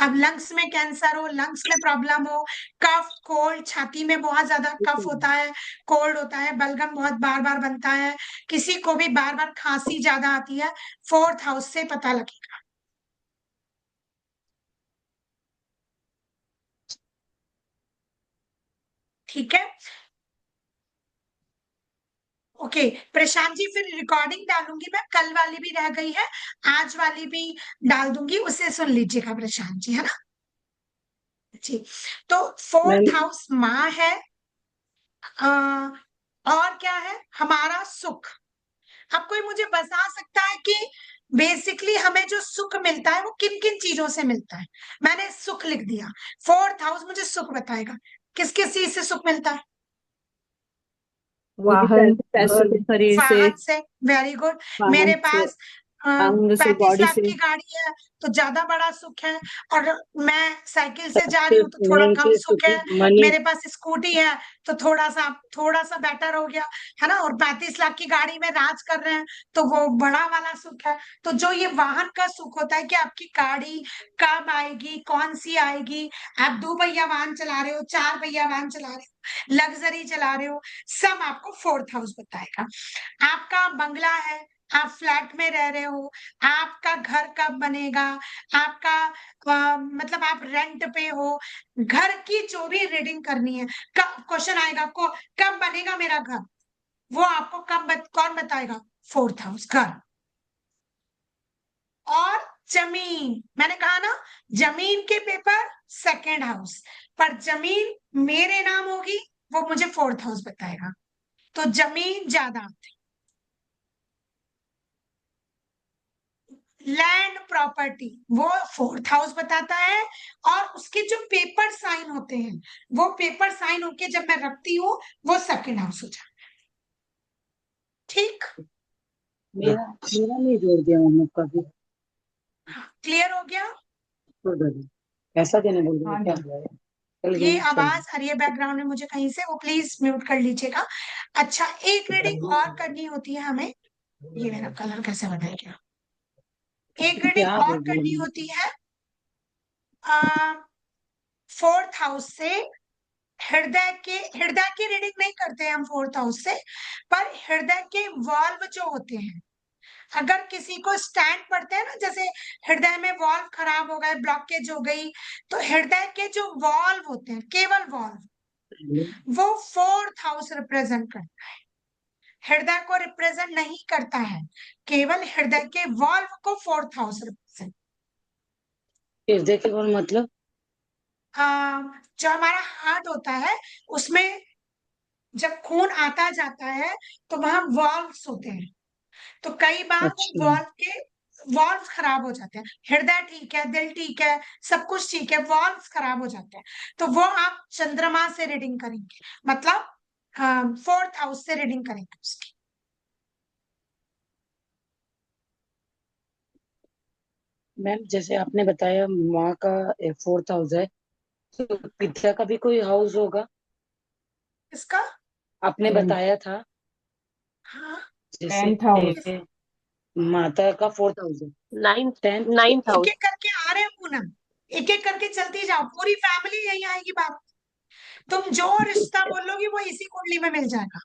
अब लंग्स में कैंसर हो, लंग्स में प्रॉब्लम हो, कफ कोल्ड, छाती में बहुत ज्यादा कफ होता है, कोल्ड होता है, बलगम बहुत बार बार बनता है, किसी को भी बार बार खांसी ज्यादा आती है, फोर्थ हाउस से पता लगेगा। ठीक है, ओके। प्रशांत जी फिर रिकॉर्डिंग डालूंगी मैं, कल वाली भी रह गई है, आज वाली भी डाल दूंगी, उसे सुन लीजिएगा प्रशांत जी, है ना जी। तो फोर्थ मैम हाउस माँ है, आ, और क्या है, हमारा सुख। अब कोई मुझे बता सकता है कि बेसिकली हमें जो सुख मिलता है वो किन किन चीजों से मिलता है? मैंने सुख लिख दिया, फोर्थ हाउस मुझे सुख बताएगा, किस किस चीज से सुख मिलता है? वाहन, पैसों घर, शरीर से, वाहन से, वेरी गुड। मेरे वाहन से, पास अंग से, 35 बॉडी लाख से, की गाड़ी है तो ज्यादा बड़ा सुख है, और मैं साइकिल से जा रही सक्सेस, हूँ तो थोड़ा नेम कम से, सुख है। मनी। मेरे पास स्कूटी है तो थोड़ा सा बेटर हो गया, है ना। और 35 लाख की गाड़ी में राज कर रहे हैं तो वो बड़ा वाला सुख है। तो जो ये वाहन का सुख होता है कि आपकी गाड़ी कब आएगी, कौन सी आएगी, आप 2 पहिया वाहन चला रहे हो, 4 पहिया वाहन चला रहे हो, लग्जरी चला रहे हो, सब आपको फोर्थ हाउस बताएगा। आपका बंगला है, आप फ्लैट में रह रहे हो, आपका घर कब बनेगा, आपका मतलब आप रेंट पे हो, घर की जो भी रीडिंग करनी है, कब क्वेश्चन आएगा को कब बनेगा मेरा घर, वो आपको कौन बताएगा? फोर्थ हाउस, घर। और जमीन, मैंने कहा ना, जमीन के पेपर सेकेंड हाउस, पर जमीन मेरे नाम होगी वो मुझे फोर्थ हाउस बताएगा। तो जमीन ज्यादा, लैंड प्रॉपर्टी, वो फोर्थ हाउस बताता है। और उसके जो पेपर साइन होते हैं, वो पेपर साइन होके जब मैं रखती हूँ वो सेकंड हाउस हो जाता है। ठीक, मेरा मेरा नहीं जोड़ दिया हम लोग का भी। क्लियर हो गया? छोड़ दो। पैसा देने बोल रहे हाँ हो क्या? जी। चल ये गई, चल आवाज आ रही है बैकग्राउंड में मुझे कहीं से, वो प्लीज म्यूट कर लीजिएगा। अच्छा, एक रीडिंग और करनी होती है हमें, ये मेरा कलर कैसे बदल गया, एक क्या रीडिंग और बोल रही करनी हो? होती है फोर्थ हाउस से। हृदय की रीडिंग नहीं करते हैं हम फोर्थ हाउस से, पर हृदय के वाल्व जो होते हैं, अगर किसी को स्टैंड पड़ते हैं ना, जैसे हृदय में वाल्व खराब हो गए, ब्लॉकेज हो गई, तो हृदय के जो वाल्व होते हैं, केवल वाल्व, वो फोर्थ हाउस रिप्रेजेंट करता है, हृदय को रिप्रेजेंट नहीं करता है, केवल हृदय के वाल्व को फोर्थ हाउस रिप्रेजेंट। हृदय के बोल मतलब? जो हमारा हार्ट होता है, उसमें जब खून आता जाता है तो वहां वाल्व्स होते हैं, तो कई बार वो अच्छा, वाल्व खराब हो जाते हैं। हृदय ठीक है, दिल ठीक है, सब कुछ ठीक है, वाल्व खराब हो जाते हैं, तो वो आप चंद्रमा से रीडिंग करेंगे, मतलब फोर्थ हाउस से रीडिंग करेंगे उसकी। मैम जैसे आपने बताया माँ का फोर्थ हाउस है, तो विद्या का भी कोई हाउस होगा? इसका, आपने बताया था हाँ, जैसे 10th हाउस। माता का फोर्थ हाउस है, नाइन्थ, 10th। नाइन्थ एक हाउस। एक करके आ रहे हैं पूनम, एक एक करके चलती जाओ, पूरी फैमिली यही आएगी बात। तुम जो रिश्ता बोलोगी वो इसी कुंडली में मिल जाएगा।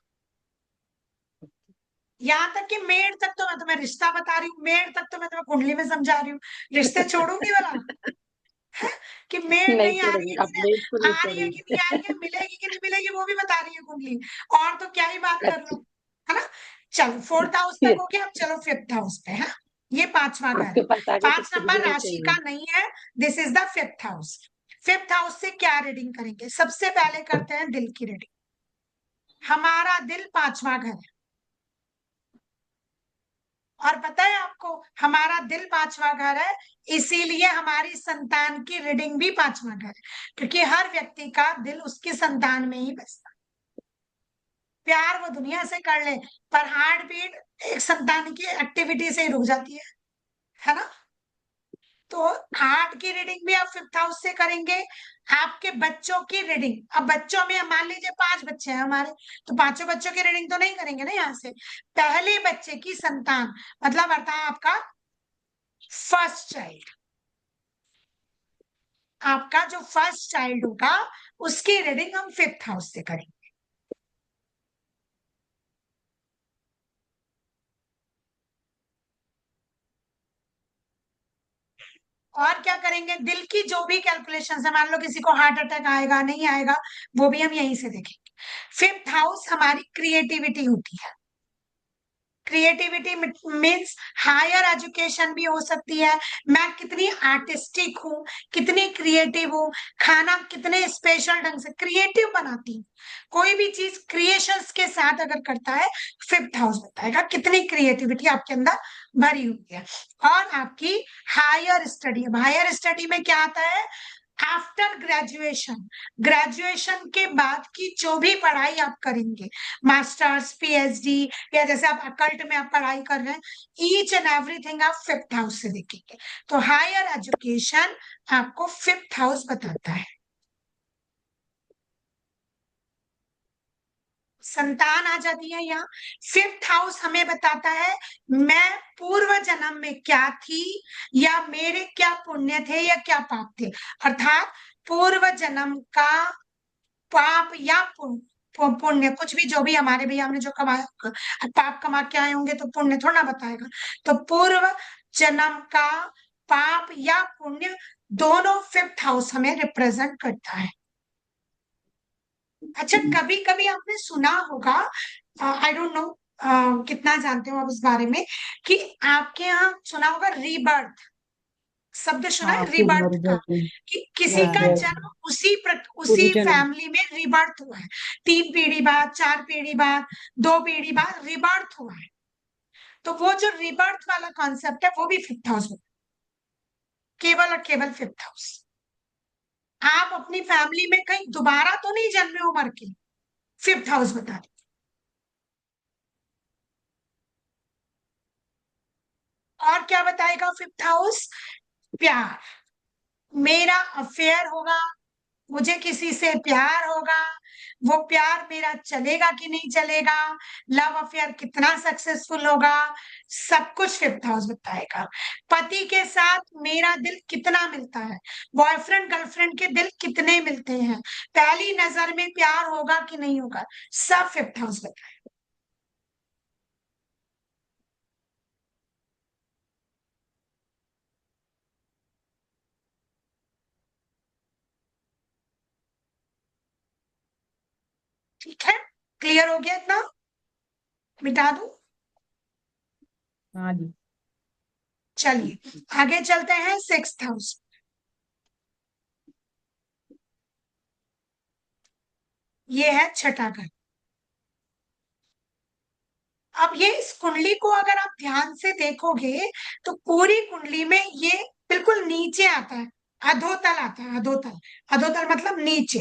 यहाँ तक कि मेड तक तो मैं तुम्हें रिश्ता बता रही हूँ, मेड तक तो मैं तुम्हें कुंडली में समझा रही हूँ, रिश्ते छोड़ूंगी वाला है कि मेड नहीं नहीं आ रही है छोड़ेंगे, कि आप नहीं, मेरे को नहीं आ रही है कि नहीं आ रही है, छोड़ेंगे। मिलेगी कि नहीं मिलेगी वो भी बता रही है कुंडली, और तो क्या ही बात कर लो, अच्छा, है ना। चलो फोर्थ हाउस तक हो गया, अब चलो फिफ्थ हाउस पे है। ये पांचवा घर आपके है, पास आगे तक 5 नंबर कुंडली नहीं राशि चाहिए? का नहीं है, this is the fifth house. Fifth house से क्या रीडिंग करेंगे? सबसे पहले करते हैं दिल की रीडिंग। हमारा दिल 5वां घर है, और पता है आपको, हमारा दिल 5वां घर है, इसीलिए हमारी संतान की रीडिंग भी 5वां घर है, क्योंकि हर व्यक्ति का दिल उसकी संतान में ही बसता है। प्यार वो दुनिया से कर ले, पर हार्ट बीट एक संतान की एक्टिविटी से ही रुक जाती है ना। तो हार्ट की रीडिंग भी आप फिफ्थ हाउस से करेंगे। आपके बच्चों की रीडिंग, अब बच्चों में मान लीजिए 5 बच्चे हैं हमारे, तो पांचों बच्चों की रीडिंग तो नहीं करेंगे ना यहाँ से, पहले बच्चे की संतान, मतलब अर्थात आपका फर्स्ट चाइल्ड, आपका जो फर्स्ट चाइल्ड होगा उसकी रीडिंग हम 5th हाउस से करेंगे। और क्या करेंगे, दिल की जो भी कैलकुलेशन है, मान लो किसी को हार्ट अटैक आएगा नहीं आएगा, वो भी हम यहीं से देखेंगे। 5th हाउस हमारी क्रिएटिविटी होती है। क्रिएटिविटी मीन्स हायर एजुकेशन भी हो सकती है, मैं कितनी आर्टिस्टिक हूँ, कितनी क्रिएटिव हूँ, खाना कितने स्पेशल ढंग से क्रिएटिव बनाती हूँ। कोई भी चीज क्रिएशंस के साथ अगर करता है, 5th हाउस बताएगा कितनी क्रिएटिविटी आपके अंदर भरी हुई है। और आपकी हायर स्टडी, हायर स्टडी में क्या आता है, आफ्टर ग्रेजुएशन, ग्रेजुएशन के बाद की जो भी पढ़ाई आप करेंगे, मास्टर्स, पीएचडी, या जैसे आप अकल्ट में आप पढ़ाई कर रहे हैं, ईच एंड एवरीथिंग आप 5th हाउस से देखेंगे। तो हायर एजुकेशन आपको 5th हाउस बताता है। संतान आ जाती है यहाँ। 5th हाउस हमें बताता है मैं पूर्व जन्म में क्या थी, या मेरे क्या पुण्य थे या क्या पाप थे, अर्थात पूर्व जन्म का पाप या पुण्य, कुछ भी जो भी हमारे भैया हमने जो कमाया, पाप कमा के आए होंगे तो पुण्य थोड़ा ना बताएगा। तो पूर्व जन्म का पाप या पुण्य दोनों 5th हाउस हमें रिप्रेजेंट करता है। अच्छा, कभी कभी आपने सुना होगा, आई डोंट नो कितना जानते हो आप इस बारे में, कि आपके यहाँ सुना होगा रीबर्थ, शब्द सुना है हाँ, रीबर्थ का, पुनर्जन्म। कि किसी यस का यस। जन्म उसी पुनर्जन्म। फैमिली में रीबर्थ हुआ है, 3 पीढ़ी बाद, 4 पीढ़ी बाद, 2 पीढ़ी बाद रीबर्थ हुआ है। तो वो जो रीबर्थ वाला कॉन्सेप्ट है वो भी 5th हाउस में, केवल और केवल 5th हाउस। आप अपनी फैमिली में कहीं दोबारा तो नहीं जन्मे हो मर के, 5th हाउस बता दे। और क्या बताएगा 5th हाउस, प्यार, मेरा अफेयर होगा, मुझे किसी से प्यार होगा, वो प्यार मेरा चलेगा कि नहीं चलेगा, लव अफेयर कितना सक्सेसफुल होगा, सब कुछ 5th हाउस बताएगा। पति के साथ मेरा दिल कितना मिलता है, बॉयफ्रेंड गर्लफ्रेंड के दिल कितने मिलते हैं, पहली नजर में प्यार होगा कि नहीं होगा, सब 5th हाउस बताएगा। ठीक है, क्लियर हो गया इतना, मिटा दूं? हाँ जी। चलिए आगे चलते हैं 6th हाउस। ये है छठा घर। अब ये इस कुंडली को अगर आप ध्यान से देखोगे तो पूरी कुंडली में ये बिल्कुल नीचे आता है, अधोतल आता है, अधोतल, अधोतल मतलब नीचे,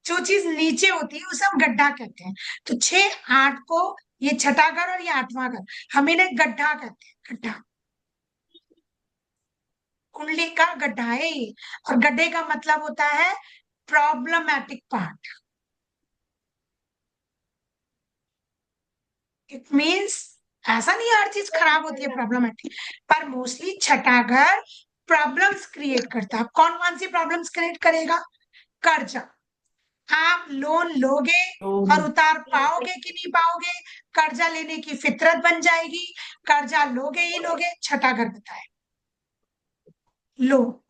जो चीज नीचे होती है उसे हम गड्ढा कहते हैं। तो 6 8 को, ये छठा घर और ये 8वां घर, हम इन्हें गड्ढा कहते हैं, गड्ढा, कुंडली का गड्ढा है ये। और गड्ढे का मतलब होता है प्रॉब्लमैटिक पार्ट, इट मीन्स ऐसा नहीं है हर चीज खराब होती है प्रॉब्लमेटिक, पर मोस्टली छठा घर प्रॉब्लम्स क्रिएट करता है। कौन कौन सी प्रॉब्लम्स क्रिएट करेगा, कर्जा, आप लोन लोगे और तो उतार पाओगे कि नहीं पाओगे, कर्जा लेने की फितरत बन जाएगी, कर्जा लोगे ही लोगे, छठा घर बताए। लो,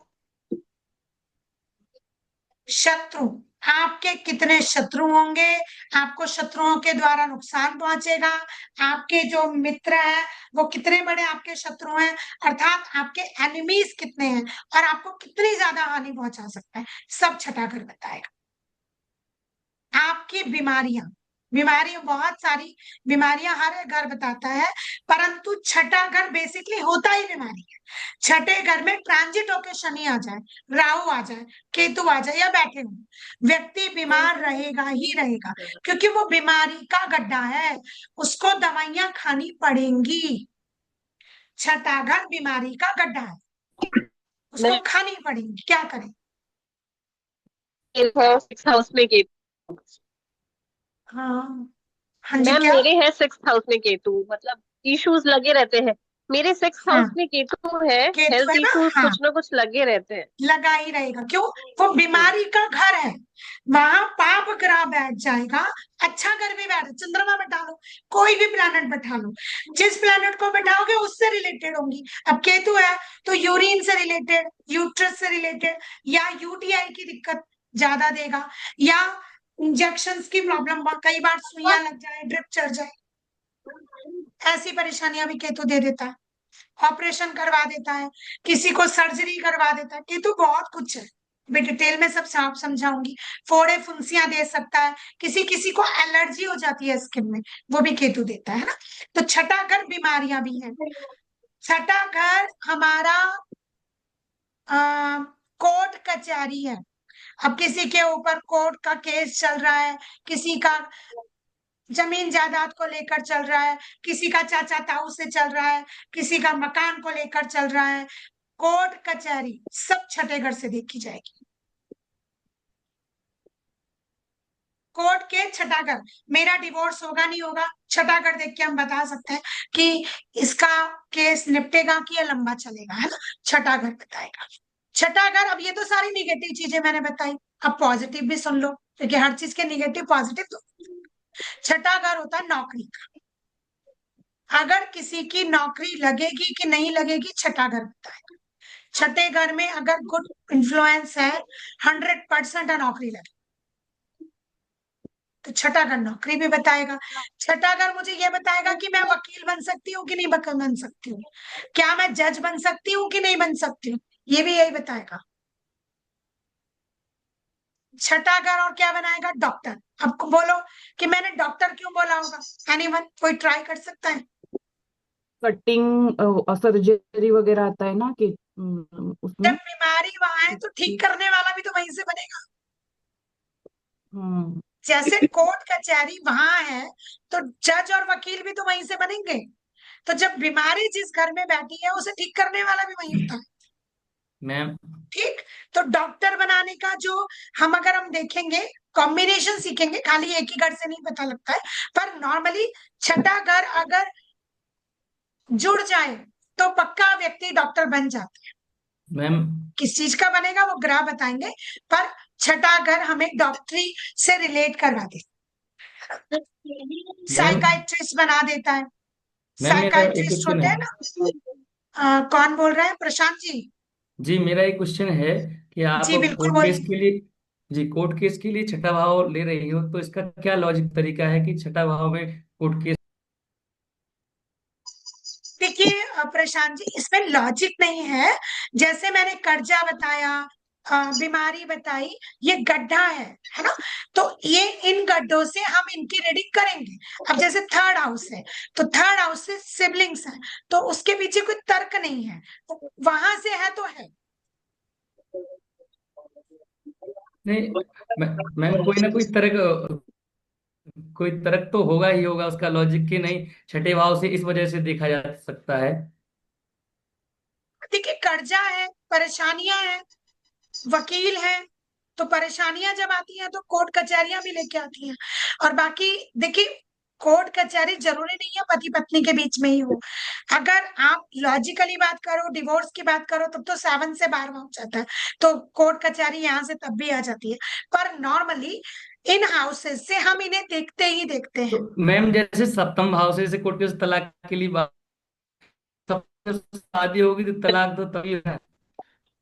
शत्रु, आपके कितने शत्रु होंगे, आपको शत्रुओं के द्वारा नुकसान पहुंचेगा, आपके जो मित्र हैं वो कितने बड़े आपके शत्रु हैं, अर्थात आपके एनिमीज कितने हैं और आपको कितनी ज्यादा हानि पहुंचा सकता है, सब छठा घर बताएगा। आपकी बीमारियां, बीमारियां बहुत सारी बीमारियां हर एक घर बताता है, परंतु छठा घर बेसिकली होता ही बीमारी है। छठे घर में ट्रांजिट होके शनि आ जाए, राहु आ जाए, केतु आ जाए या बैठे हो, व्यक्ति बीमार रहेगा ही रहेगा, क्योंकि वो बीमारी का गड्ढा है, उसको दवाइयां खानी पड़ेंगी। छठा घर बीमारी का गड्ढा है, उसको मैं खानी पड़ेंगी, क्या करें। 6th हाउस में केतु। हाँ, हाँ जी, मैम क्या, मेरे हैं 6th हाउस में केतु, मतलब इश्यूज लगे रहते हैं। मेरे 6th हाँ, हाउस में केतु है, केतु हेल्थ है ना, इश्यूज हाँ, कुछ ना कुछ लगे रहते हैं। लगा ही रहेगा। क्यों? वो बीमारी का घर है, वहां पाप ग्रह बैठ जाएगा। अच्छा घर भी बैठ, चंद्रमा बैठा लो, कोई भी प्लैनेट बैठा लो, जिस प्लैनेट को बैठाओगे उससे रिलेटेड होंगी। अब केतु है तो यूरिन से रिलेटेड, यूट्रस से रिलेटेड, या यूटीआई की दिक्कत ज्यादा देगा, या इंजेक्शंस की प्रॉब्लम, कई बार सुइयां लग जाए, ड्रिप चढ़ जाए, ऐसी परेशानियां भी केतु दे देता है। ऑपरेशन करवा देता है, किसी को सर्जरी करवा देता है, केतु बहुत कुछ है। मैं डिटेल में सब साफ समझाऊंगी। फोड़े फुंसियां दे सकता है, किसी किसी को एलर्जी हो जाती है स्किन में, वो भी केतु देता है ना। तो छठा घर बीमारियां भी हैं। छठा घर हमारा कोर्ट कचहरी है। अब किसी के ऊपर कोर्ट का केस चल रहा है, किसी का जमीन जायदाद को लेकर चल रहा है, किसी का चाचा ताऊ से चल रहा है, किसी का मकान को लेकर चल रहा है, कोर्ट कचहरी सब छठे घर से देखी जाएगी। कोर्ट के छठा घर, मेरा डिवोर्स होगा नहीं होगा, छठा घर देख के हम बता सकते हैं कि इसका केस निपटेगा कि या लंबा चलेगा, है ना। छठा घर बताएगा। छठा घर, अब ये तो सारी निगेटिव चीजें मैंने बताई, अब पॉजिटिव भी सुन लो, क्योंकि हर चीज के निगेटिव पॉजिटिव तो। छठा घर होता है नौकरी का। अगर किसी की नौकरी लगेगी कि नहीं लगेगी, छठा घर बताएगा। छठे घर में अगर गुड इन्फ्लुएंस है, 100% नौकरी लगे, तो छठा घर नौकरी भी बताएगा। छठा घर मुझे ये बताएगा कि मैं वकील बन सकती हूँ कि नहीं बन सकती हूँ, क्या मैं जज बन सकती हूँ कि नहीं बन सकती हूँ, ये भी यही बताएगा। छठा घर और क्या बनाएगा? डॉक्टर। अब बोलो कि मैंने डॉक्टर क्यों बोला होगा, एनीवन, कोई ट्राई कर सकता है? कटिंग सर्जरी वगैरह आता है ना कि जब उसमें। बीमारी वहां है तो ठीक करने वाला भी तो वहीं से बनेगा। हम्म। जैसे कोर्ट कचहरी वहां है, तो जज और वकील भी तो वहीं से बनेंगे। तो जब बीमारी जिस घर में बैठी है, उसे ठीक करने वाला भी वही होता है। मैम ठीक। तो डॉक्टर बनाने का जो, हम अगर हम देखेंगे, कॉम्बिनेशन सीखेंगे, खाली एक ही घर से नहीं पता लगता है, पर नॉर्मली छठा घर अगर जुड़ जाए तो पक्का व्यक्ति डॉक्टर बन जाता है। मैम किस चीज का बनेगा वो ग्रह बताएंगे, पर छठा घर हमें डॉक्टरी से रिलेट करवा देता है, मैम साइकाइट्रिस्ट बना देता है। मैम मेरा एक साइकाइट्रिस्ट क्वेश्चन होते है। हैं ना। कौन बोल रहा है? प्रशांत जी। जी मेरा एक क्वेश्चन है कि आप जी बिल्कुल कोर्ट केस बोलिए। के लिए, जी कोर्ट केस के लिए छठा भाव ले रही हो, तो इसका क्या लॉजिक तरीका है कि छठा भाव में कोर्ट केस। देखिए प्रशांत जी, इसमें लॉजिक नहीं है। जैसे मैंने कर्जा बताया, बीमारी बताई, ये गड्ढा है ना। तो ये इन गड्ढों से हम इनकी रीडिंग करेंगे। अब जैसे थर्ड हाउस है, तो थर्ड हाउस से सिबलिंग्स है, तो उसके पीछे कोई तर्क नहीं है, तो वहां से है तो है। नहीं मैम कोई ना कोई तर्क तो होगा ही होगा उसका लॉजिक, कि नहीं छठे भाव से इस वजह से देखा जा सकता है। देखिए कर्जा है, परेशानियां हैं, वकील है, तो परेशानियां जब आती हैं तो कोर्ट कचहरियां भी लेके आती हैं। और बाकी देखिए, कोर्ट कचहरी जरूरी नहीं है पति पत्नी के बीच में ही हो। अगर आप लॉजिकली बात करो, डिवोर्स की बात करो, तब तो 7 से 12 हो जाता है, तो कोर्ट कचहरी यहाँ से तब भी आ जाती है। पर नॉर्मली इन हाउसेस से हम इन्हें देखते ही देखते तो हैं। मैम जैसे सप्तम भाव से कोर्ट केस तलाक के लिए बात, सबसे शादी होगी तो तलाक तो तभी है,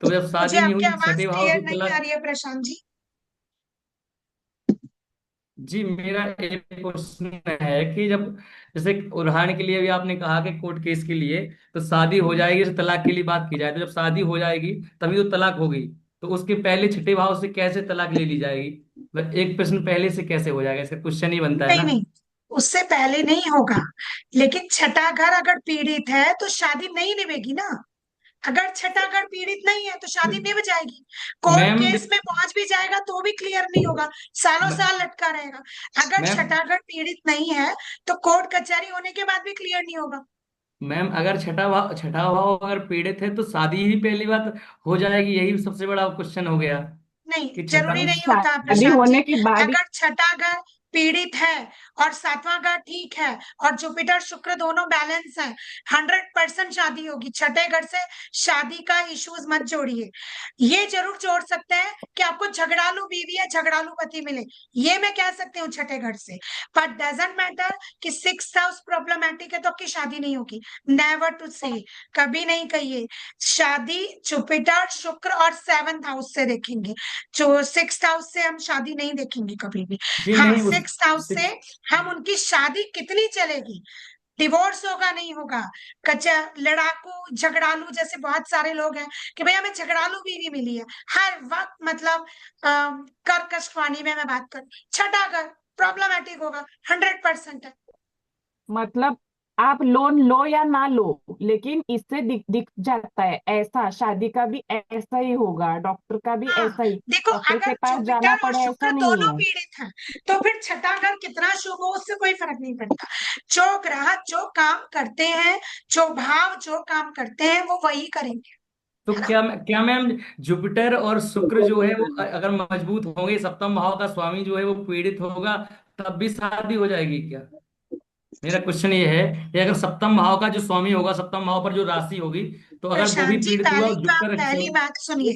तो जब मुझे शादी नहीं आपकी हुई आवाज छठे भाव क्लियर से नहीं आ तलाक। रही है प्रशांत जी। जी मेरा एक क्वेश्चन है कि जब, जैसे उदाहरण के लिए भी आपने कहा कि कोर्ट केस के लिए तो शादी हो जाएगी, जैसे तलाक के लिए बात की जाए तो जब शादी हो जाएगी तभी तो तलाक होगी, तो उसके पहले छठे भाव से कैसे तलाक ले ली जाएगी? मतलब एक प्रश्न पहले से कैसे हो जाएगा, इसका क्वेश्चन ही बनता है नहीं ना। नहीं, उससे पहले नहीं होगा। लेकिन छठा घर अगर पीड़ित है तो शादी नहीं निभेगी ना। अगर छठा घर पीड़ित नहीं है तो शादी निभ जाएगी। कोर्ट मैम केस में पहुंच भी जाएगा तो भी क्लियर नहीं होगा, सालों साल लटका रहेगा। अगर मैम छठा घर पीड़ित नहीं है तो कोर्ट कचहरी होने के बाद भी क्लियर नहीं होगा। मैम अगर छठा भाव अगर पीड़ित है तो शादी ही पहली बात हो जाएगी, यही सबसे बड़ा क्वेश्चन हो गया नहीं, कि छठा। जरूरी नहीं होता शादी प्रशांत जी। होने के बाद ही। अगर छठा घर पीड़ित है और सातवां घर ठीक है और जुपिटर शुक्र दोनों बैलेंस है, 100% शादी होगी। छठे घर से शादी का इश्यूज मत जोड़िए। ये जरूर जोड़ सकते हैं कि आपको झगड़ालू बीवी या झगड़ालू पति मिले, ये मैं कह सकती हूँ छठे घर से, बट डजेंट मैटर कि 6th हाउस प्रॉब्लमैटिक है तो आपकी शादी नहीं होगी। नेवर टू से, कभी नहीं कहिए। शादी जुपिटर शुक्र और 7th हाउस से देखेंगे, जो 6th हाउस से हम शादी नहीं देखेंगे कभी भी। जी हाँ, नहीं, उस 6th हाउस से हम उनकी शादी कितनी चलेगी, डिवोर्स होगा नहीं होगा, कच्चा लड़ाकू झगड़ालू जैसे बहुत सारे लोग हैं कि भैया हमें झगड़ालू बीवी मिली है हर वक्त, मतलब कर्कश वाणी में मैं बात करूं, छठा घर प्रॉब्लमेटिक होगा, 100% है। मतलब आप लोन लो या ना लो, लेकिन इससे दिख जाता है ऐसा, शादी का भी ऐसा ही होगा, डॉक्टर का भी हाँ, ऐसा ही, देखो डॉक्टर के अगर पास जाना जुपिटर और पड़े ऐसा शुक्र नहीं दोनों है। पीड़ित हैं तो फिर छठा घर कितना शुभ हो उससे कोई फर्क नहीं पड़ता। जो ग्रह जो काम करते हैं, जो भाव जो काम करते हैं वो वही करेंगे, तो है ना। क्या मैम, जुपिटर और शुक्र जो है वो अगर मजबूत होंगे, सप्तम भाव का स्वामी जो है वो पीड़ित होगा, तब भी शादी हो जाएगी क्या? मेरा क्वेश्चन ये है कि अगर सप्तम भाव का जो स्वामी होगा, सप्तम भाव पर जो राशि होगी, तो अगर वो भी प्रशांत जी पीड़ित हुआ पहली और बात, जुपिटर अच्छा पहली बात सुनिए,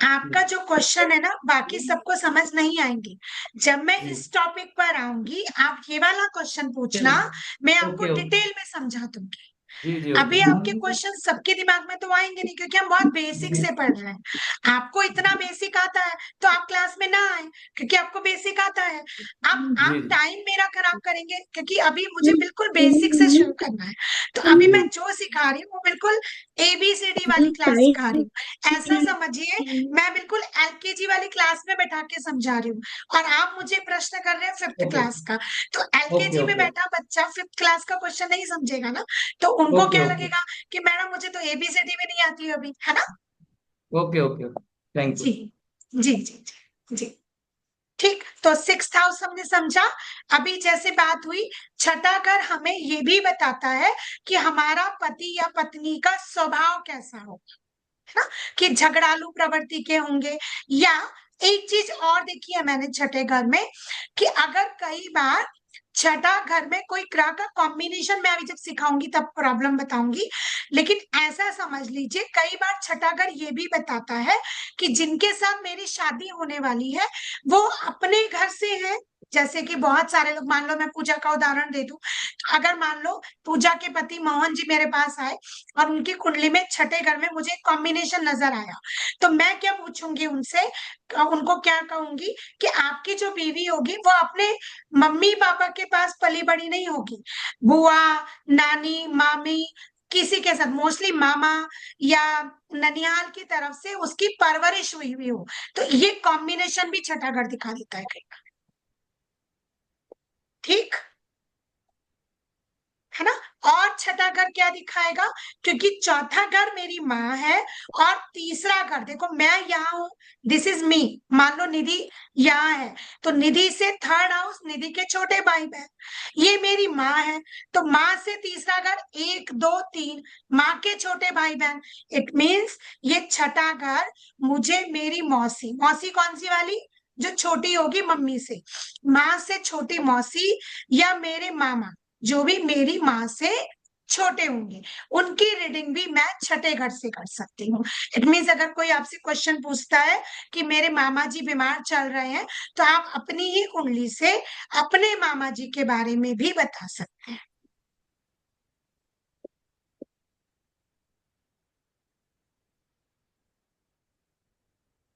आपका जो क्वेश्चन है ना बाकी सबको समझ नहीं आएंगी। जब मैं जी इस टॉपिक पर आऊंगी आप ये वाला क्वेश्चन पूछना, चलिए, मैं आपको ओके ओके, डिटेल में समझा दूंगी। जी जी अभी ओके, आपके क्वेश्चन सबके दिमाग में तो आएंगे नहीं क्योंकि हम बहुत बेसिक जी से पढ़ रहे हैं। आपको इतना बेसिक आता है तो आप क्लास में ना आए क्योंकि आपको बेसिक आता है। आप जी टाइम मेरा खराब करेंगे क्योंकि अभी मुझे बिल्कुल बेसिक से शुरू करना है। तो अभी मैं जो सिखा रही हूँ वो बिल्कुल एबीसीडी वाली क्लास सिखा रही हूँ, ऐसा समझिए मैं बिल्कुल एलकेजी वाली क्लास में बैठा के समझा रही हूँ और आप मुझे प्रश्न कर रहे हैं 5th ओके क्लास का। तो ओके एलकेजी में ओके बैठा बच्चा 5th क्लास का क्वेश्चन नहीं समझेगा ना, तो उनको ओके क्या ओके लगेगा कि मैडम मुझे तो एबीसीडी भी नहीं आती अभी, है ना। ओके ओके ओके, थैंक जी यू। जी जी जी जी। ठीक, तो 6th हाउस हमने समझा। अभी जैसे बात हुई, छठा घर हमें ये भी बताता है कि हमारा पति या पत्नी का स्वभाव कैसा हो, है ना, कि झगड़ालू प्रवृत्ति के होंगे। या एक चीज और देखी है मैंने छठे घर में कि अगर कई बार छठा घर में कोई ग्रह का कॉम्बिनेशन, मैं अभी जब सिखाऊंगी तब प्रॉब्लम बताऊंगी, लेकिन ऐसा समझ लीजिए कई बार छठा घर ये भी बताता है कि जिनके साथ मेरी शादी होने वाली है वो अपने घर से है। जैसे कि बहुत सारे लोग, मान लो मैं पूजा का उदाहरण दे दूं, अगर मान लो पूजा के पति मोहन जी मेरे पास आए और उनकी कुंडली में छठे घर में मुझे कॉम्बिनेशन नजर आया, तो मैं क्या पूछूंगी उनसे, उनको क्या कहूंगी कि आपकी जो बीवी होगी वो अपने मम्मी पापा के पास पली बड़ी नहीं होगी, बुआ नानी मामी किसी के साथ, मोस्टली मामा या ननिहाल की तरफ से उसकी परवरिश हुई हुई हो। तो ये कॉम्बिनेशन भी छठा घर दिखा देता है कई बार, ठीक है ना। और छठा घर क्या दिखाएगा, क्योंकि चौथा घर मेरी माँ है और तीसरा घर देखो मैं यहाँ हूं, दिस इज मी, मान लो निधि यहाँ है, तो निधि से 3rd हाउस निधि के छोटे भाई बहन, ये मेरी माँ है, तो माँ से तीसरा घर 1 2 3 माँ के छोटे भाई बहन, इट मीन्स ये छठा घर मुझे मेरी मौसी, मौसी कौन सी वाली, जो छोटी होगी मम्मी से, माँ से छोटी मौसी या मेरे मामा जो भी मेरी माँ से छोटे होंगे, उनकी रीडिंग भी मैं छठे घर से कर सकती हूँ। इट मीन्स अगर कोई आपसे क्वेश्चन पूछता है कि मेरे मामा जी बीमार चल रहे हैं, तो आप अपनी ही कुंडली से अपने मामा जी के बारे में भी बता सकते हैं,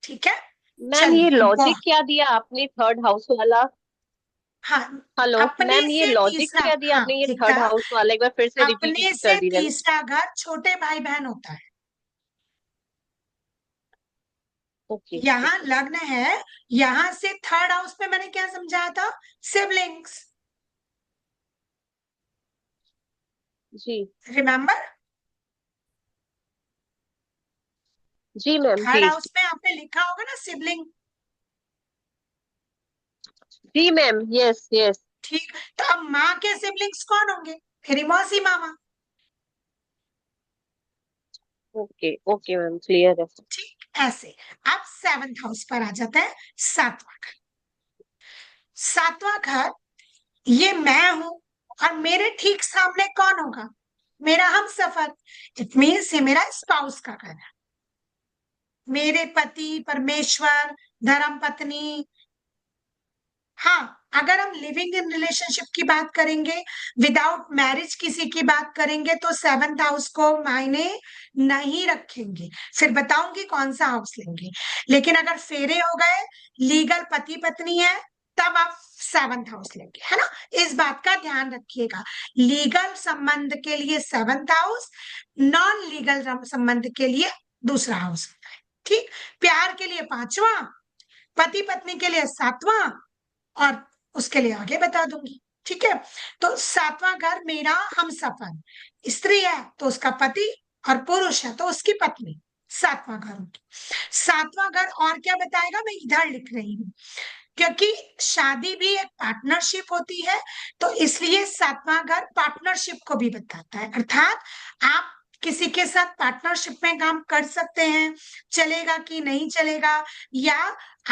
ठीक है। मैम ये चलिए लॉजिक क्या दिया आपने थर्ड हाउस वाला? हाँ, हेलो अपने मैम, ये से लॉजिक तीसरा, क्या दिया हाँ आपने, ये एक थर्ड था, हाउस वाला एक बार फिर से रिपीट अपने कर से दीजिए। तीसरा घर छोटे भाई बहन होता है। ओके यहाँ ओके। लग्न है, यहाँ से 3rd हाउस में मैंने क्या समझाया था, सिबलिंग्स, जी रिमेम्बर। जी मैम, 3rd जी हाउस में आपने लिखा होगा ना सिबलिंग, जी मैम, यस यस। ठीक। तो अब माँ के सिबलिंग्स कौन होंगे, मेरी मौसी मामा, ओके ओके मैम, क्लियर है। ठीक। ऐसे अब 7th हाउस पर आ जाता है, सातवां घर। सातवां घर ये मैं हूं, और मेरे ठीक सामने कौन होगा? मेरा हम सफर। इट मीन्स ये मेरा स्पाउस का घर है। मेरे पति, परमेश्वर, धर्म पत्नी। हाँ, अगर हम लिविंग इन रिलेशनशिप की बात करेंगे, विदाउट मैरिज किसी की बात करेंगे, तो सेवंथ हाउस को मायने नहीं रखेंगे। फिर बताऊंगी कौन सा हाउस लेंगे। लेकिन अगर फेरे हो गए, लीगल पति पत्नी है, तब आप सेवंथ हाउस लेंगे, है ना। इस बात का ध्यान रखिएगा। लीगल संबंध के लिए सेवंथ हाउस, नॉन लीगल संबंध के लिए दूसरा हाउस होता है। ठीक। प्यार के लिए पांचवा, पति पत्नी के लिए सातवां, और उसके लिए आगे बता दूंगी। ठीक है। तो सातवां घर मेरा हम सफर। स्त्री है तो उसका पति, और पुरुष है तो उसकी पत्नी। सातवां घर होगी। सातवां घर और क्या बताएगा, मैं इधर लिख रही हूँ, क्योंकि शादी भी एक पार्टनरशिप होती है, तो इसलिए सातवां घर पार्टनरशिप को भी बताता है। अर्थात आप किसी के साथ पार्टनरशिप में काम कर सकते हैं, चलेगा कि नहीं चलेगा, या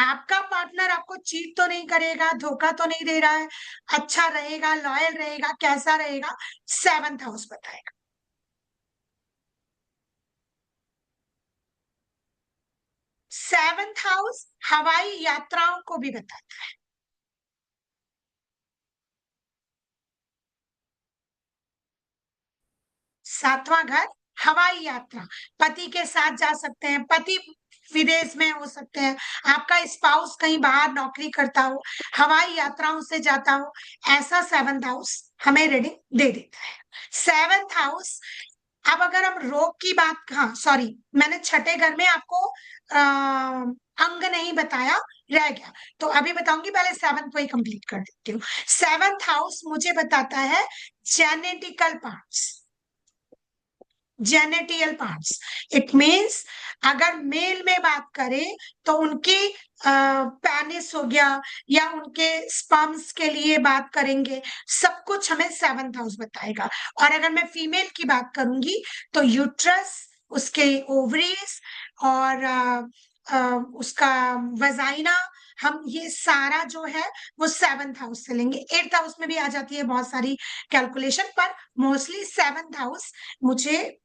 आपका पार्टनर आपको चीट तो नहीं करेगा, धोखा तो नहीं दे रहा है, अच्छा रहेगा, लॉयल रहेगा, कैसा रहेगा, सेवंथ हाउस बताएगा। सेवंथ हाउस हवाई यात्राओं को भी बताता है। सातवां घर हवाई यात्रा, पति के साथ जा सकते हैं, पति विदेश में हो सकते हैं, आपका स्पाउस कहीं बाहर नौकरी करता हो, हवाई यात्राओं से जाता हो, ऐसा सेवंथ हाउस हमें रीडिंग दे देता है। Seventh house. अब अगर हम रोग की बात, हाँ सॉरी, मैंने छठे घर में आपको अंग नहीं बताया, रह गया, तो अभी बताऊंगी, पहले सेवंथ को ही कंप्लीट कर देती हूँ। सेवंथ हाउस मुझे बताता है genetical parts, genital parts. It means अगर मेल में बात करें तो उनकी पेनिस हो गया, या उनके स्पर्म्स के लिए बात करेंगे, सब कुछ हमें सेवंथ हाउस बताएगा। और अगर मैं फीमेल की बात करूंगी तो यूट्रस, उसके ओवरीज, और उसका वजाइना, हम ये सारा जो है वो सेवंथ हाउस से लेंगे। एट्थ हाउस में भी आ जाती है बहुत सारी कैलकुलेशन, पर मोस्टली सेवंथ हाउस मुझे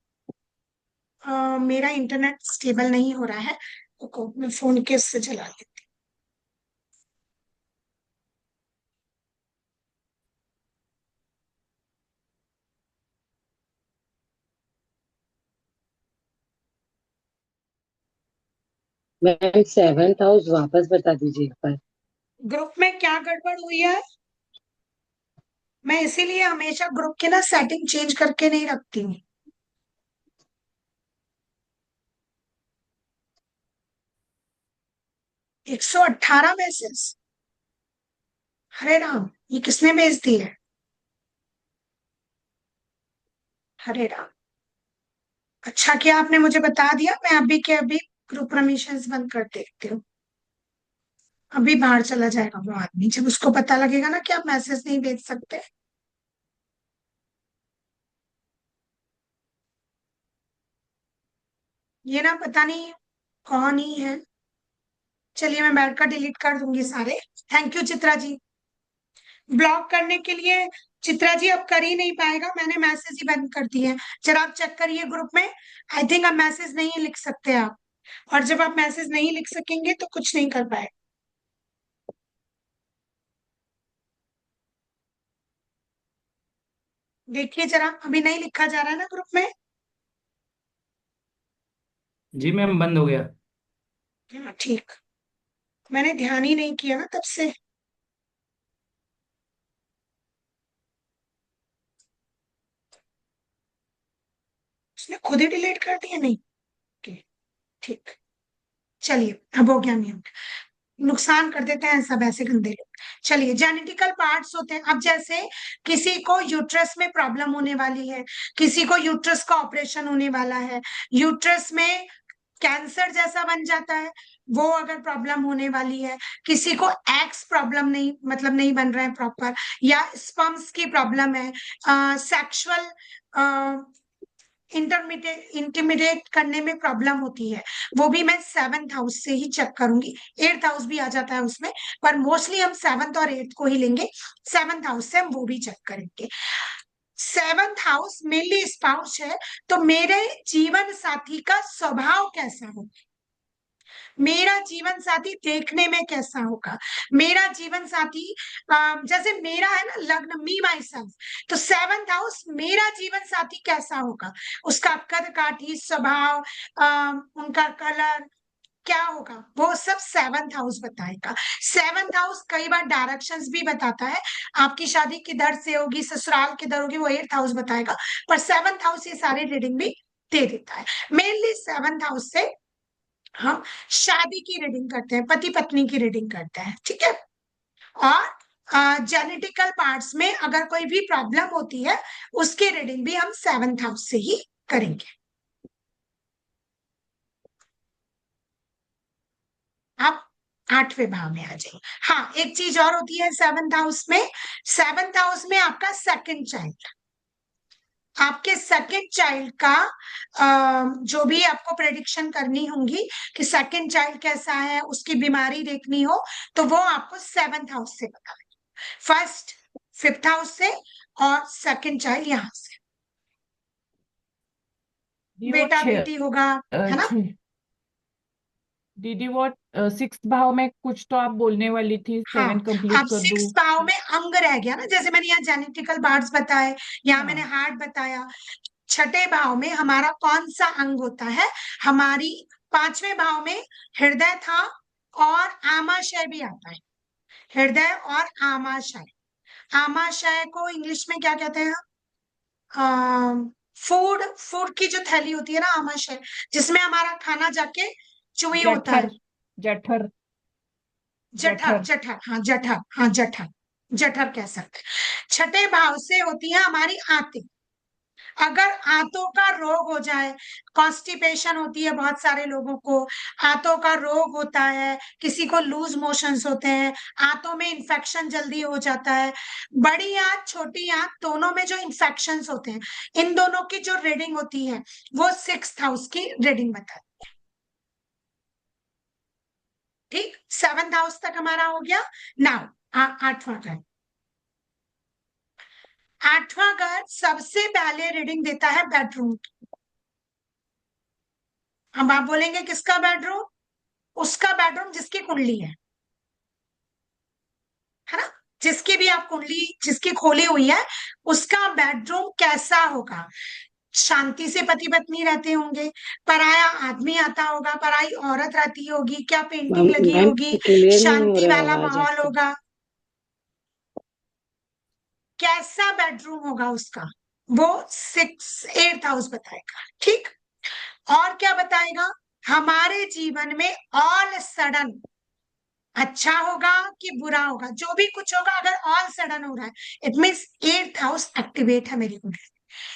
मेरा इंटरनेट स्टेबल नहीं हो रहा है, तो मैं फोन के से चला लेती मैम सेवेंथ हाउस वापस बता दीजिए एक बार। हूँ। ग्रुप में क्या गड़बड़ हुई है, मैं इसीलिए हमेशा ग्रुप की ना सेटिंग चेंज करके नहीं रखती हूँ। एक 118 मैसेज, हरे राम, ये किसने भेज दी है? हरे राम, अच्छा किया आपने मुझे बता दिया, मैं अभी के अभी ग्रुप परमिशंस बंद कर देती हूँ। अभी बाहर चला जाएगा वो आदमी, जब उसको पता लगेगा ना कि आप मैसेज नहीं भेज सकते। ये ना पता नहीं कौन ही है। चलिए मैं बैठ कर डिलीट कर दूंगी सारे। Thank you Chitra ji. Block करने के लिए चित्रा जी अब कर ही नहीं पाएगा, मैंने मैसेज ही बंद कर दिए हैं। जरा आप चेक करिए ग्रुप में, आई थिंक अब मैसेज नहीं लिख सकते आप, और जब आप मैसेज नहीं लिख सकेंगे तो कुछ नहीं कर पाए। देखिए जरा, अभी नहीं लिखा जा रहा है ना ग्रुप में। जी मैम, बंद हो गया। हाँ ठीक, मैंने ध्यान ही नहीं किया ना तब से। उसने खुद ही डिलीट कर दिया, नहीं? ओके, ठीक। चलिए अब हो गया म्यूट। नुकसान कर देते हैं सब ऐसे गंदे लोग। चलिए, जेनेटिकल पार्ट्स होते हैं। अब जैसे किसी को यूट्रस में प्रॉब्लम होने वाली है, किसी को यूट्रस का ऑपरेशन होने वाला है, यूट्रस में कैंसर जैसा बन जाता है, वो अगर प्रॉब्लम होने वाली है, किसी को एक्स प्रॉब्लम नहीं, मतलब नहीं बन रहे हैं प्रॉपर, या स्पर्म्स की प्रॉब्लम है, सेक्सुअल इंटिमिडेट करने में प्रॉब्लम होती है, वो भी मैं 7th हाउस से ही चेक करूंगी। 8th हाउस भी आ जाता है उसमें, पर मोस्टली हम 7th और 8th को ही लेंगे। 7th हाउस से हम वो भी चेक करेंगे। 7th हाउस मेनली स्पाउस है, तो मेरे जीवन साथी का स्वभाव कैसा हो, मेरा जीवन साथी देखने में कैसा होगा, मेरा जीवन साथी जैसे मेरा है ना लग्न, मी माई सेल्फ, तो 7th हाउस मेरा जीवन साथी कैसा होगा, उसका कद काठी स्वभाव, उनका कलर क्या होगा, वो सब 7th हाउस बताएगा। 7th हाउस कई बार डायरेक्शंस भी बताता है, आपकी शादी किधर से होगी, ससुराल किधर होगी, वो 8th हाउस बताएगा, पर 7th हाउस ये सारी रीडिंग भी दे देता है। मेनली 7th हाउस से हम शादी की रीडिंग करते हैं, पति पत्नी की रीडिंग करते हैं, ठीक है। और जेनेटिकल पार्ट्स में अगर कोई भी प्रॉब्लम होती है, उसकी रीडिंग भी हम 7th हाउस से ही करेंगे। आप 8वें भाव में आ जाइए। हाँ, एक चीज और होती है 7th हाउस में। 7th हाउस में आपका सेकंड चाइल्ड, आपके सेकंड चाइल्ड का जो भी आपको प्रेडिक्शन करनी होगी कि सेकंड चाइल्ड कैसा है, उसकी बीमारी देखनी हो, तो वो आपको 7th हाउस से पता लगेगा। फर्स्ट 5th हाउस से और सेकंड चाइल्ड यहाँ से, दीदी वो बेटा बेटी होगा, है ना। दीदी वो 6th भाव में कुछ तो आप बोलने वाली थी, हाँ, 7 कंप्लीट अब कर 6th दूं। भाव में अंग रह गया ना, जैसे मैंने यहाँ जेनेटिकल पार्ट्स बताए, यहाँ मैंने हाँ, हार्ट बताया। 6ठे भाव में हमारा कौन सा अंग होता है, हमारी 5वें भाव में हृदय था और आमाशय भी आता है, हृदय और आमाशय। आमाशय को इंग्लिश में क्या कहते हैं, फूड, फूड की जो थैली होती है ना, आमाशय, जिसमें हमारा खाना जाके चुई होता है। जठर, जठर, जठर, जठर। जठर, हाँ जठर, हाँ जठर, जठर कह सकते हैं। 6ठे भाव से होती है हमारी आंतें। अगर आंतों का रोग हो जाए, कॉन्स्टिपेशन होती है बहुत सारे लोगों को, आंतों का रोग होता है, किसी को लूज मोशंस होते हैं, आंतों में इंफेक्शन जल्दी हो जाता है, बड़ी आंत छोटी आंत दोनों में जो इंफेक्शंस होते हैं, इन दोनों की जो रीडिंग होती है वो 6th हाउस की रीडिंग बताती है। ठीक, 7th हाउस तक हमारा हो गया। नाउ 8वां घर, 8वां घर सबसे पहले रीडिंग देता है बेडरूम। अब आप बोलेंगे किसका बेडरूम, उसका बेडरूम जिसकी कुंडली है ना, जिसकी भी आप कुंडली जिसकी खोली हुई है, उसका बेडरूम कैसा होगा। शांति से पति पत्नी रहते होंगे, पराया आदमी आता होगा, पराई औरत रहती होगी, क्या पेंटिंग लगी मैम होगी, क्लियर नहीं हो शांति रहा है वाला आवाज माहौल आपका। होगा, कैसा बेडरूम होगा उसका, वो 8th हाउस बताएगा। ठीक, और क्या बताएगा, हमारे जीवन में ऑल सडन अच्छा होगा कि बुरा होगा, जो भी कुछ होगा, अगर ऑल सडन हो रहा है, it means 8th house activate है मेरी कुंडली।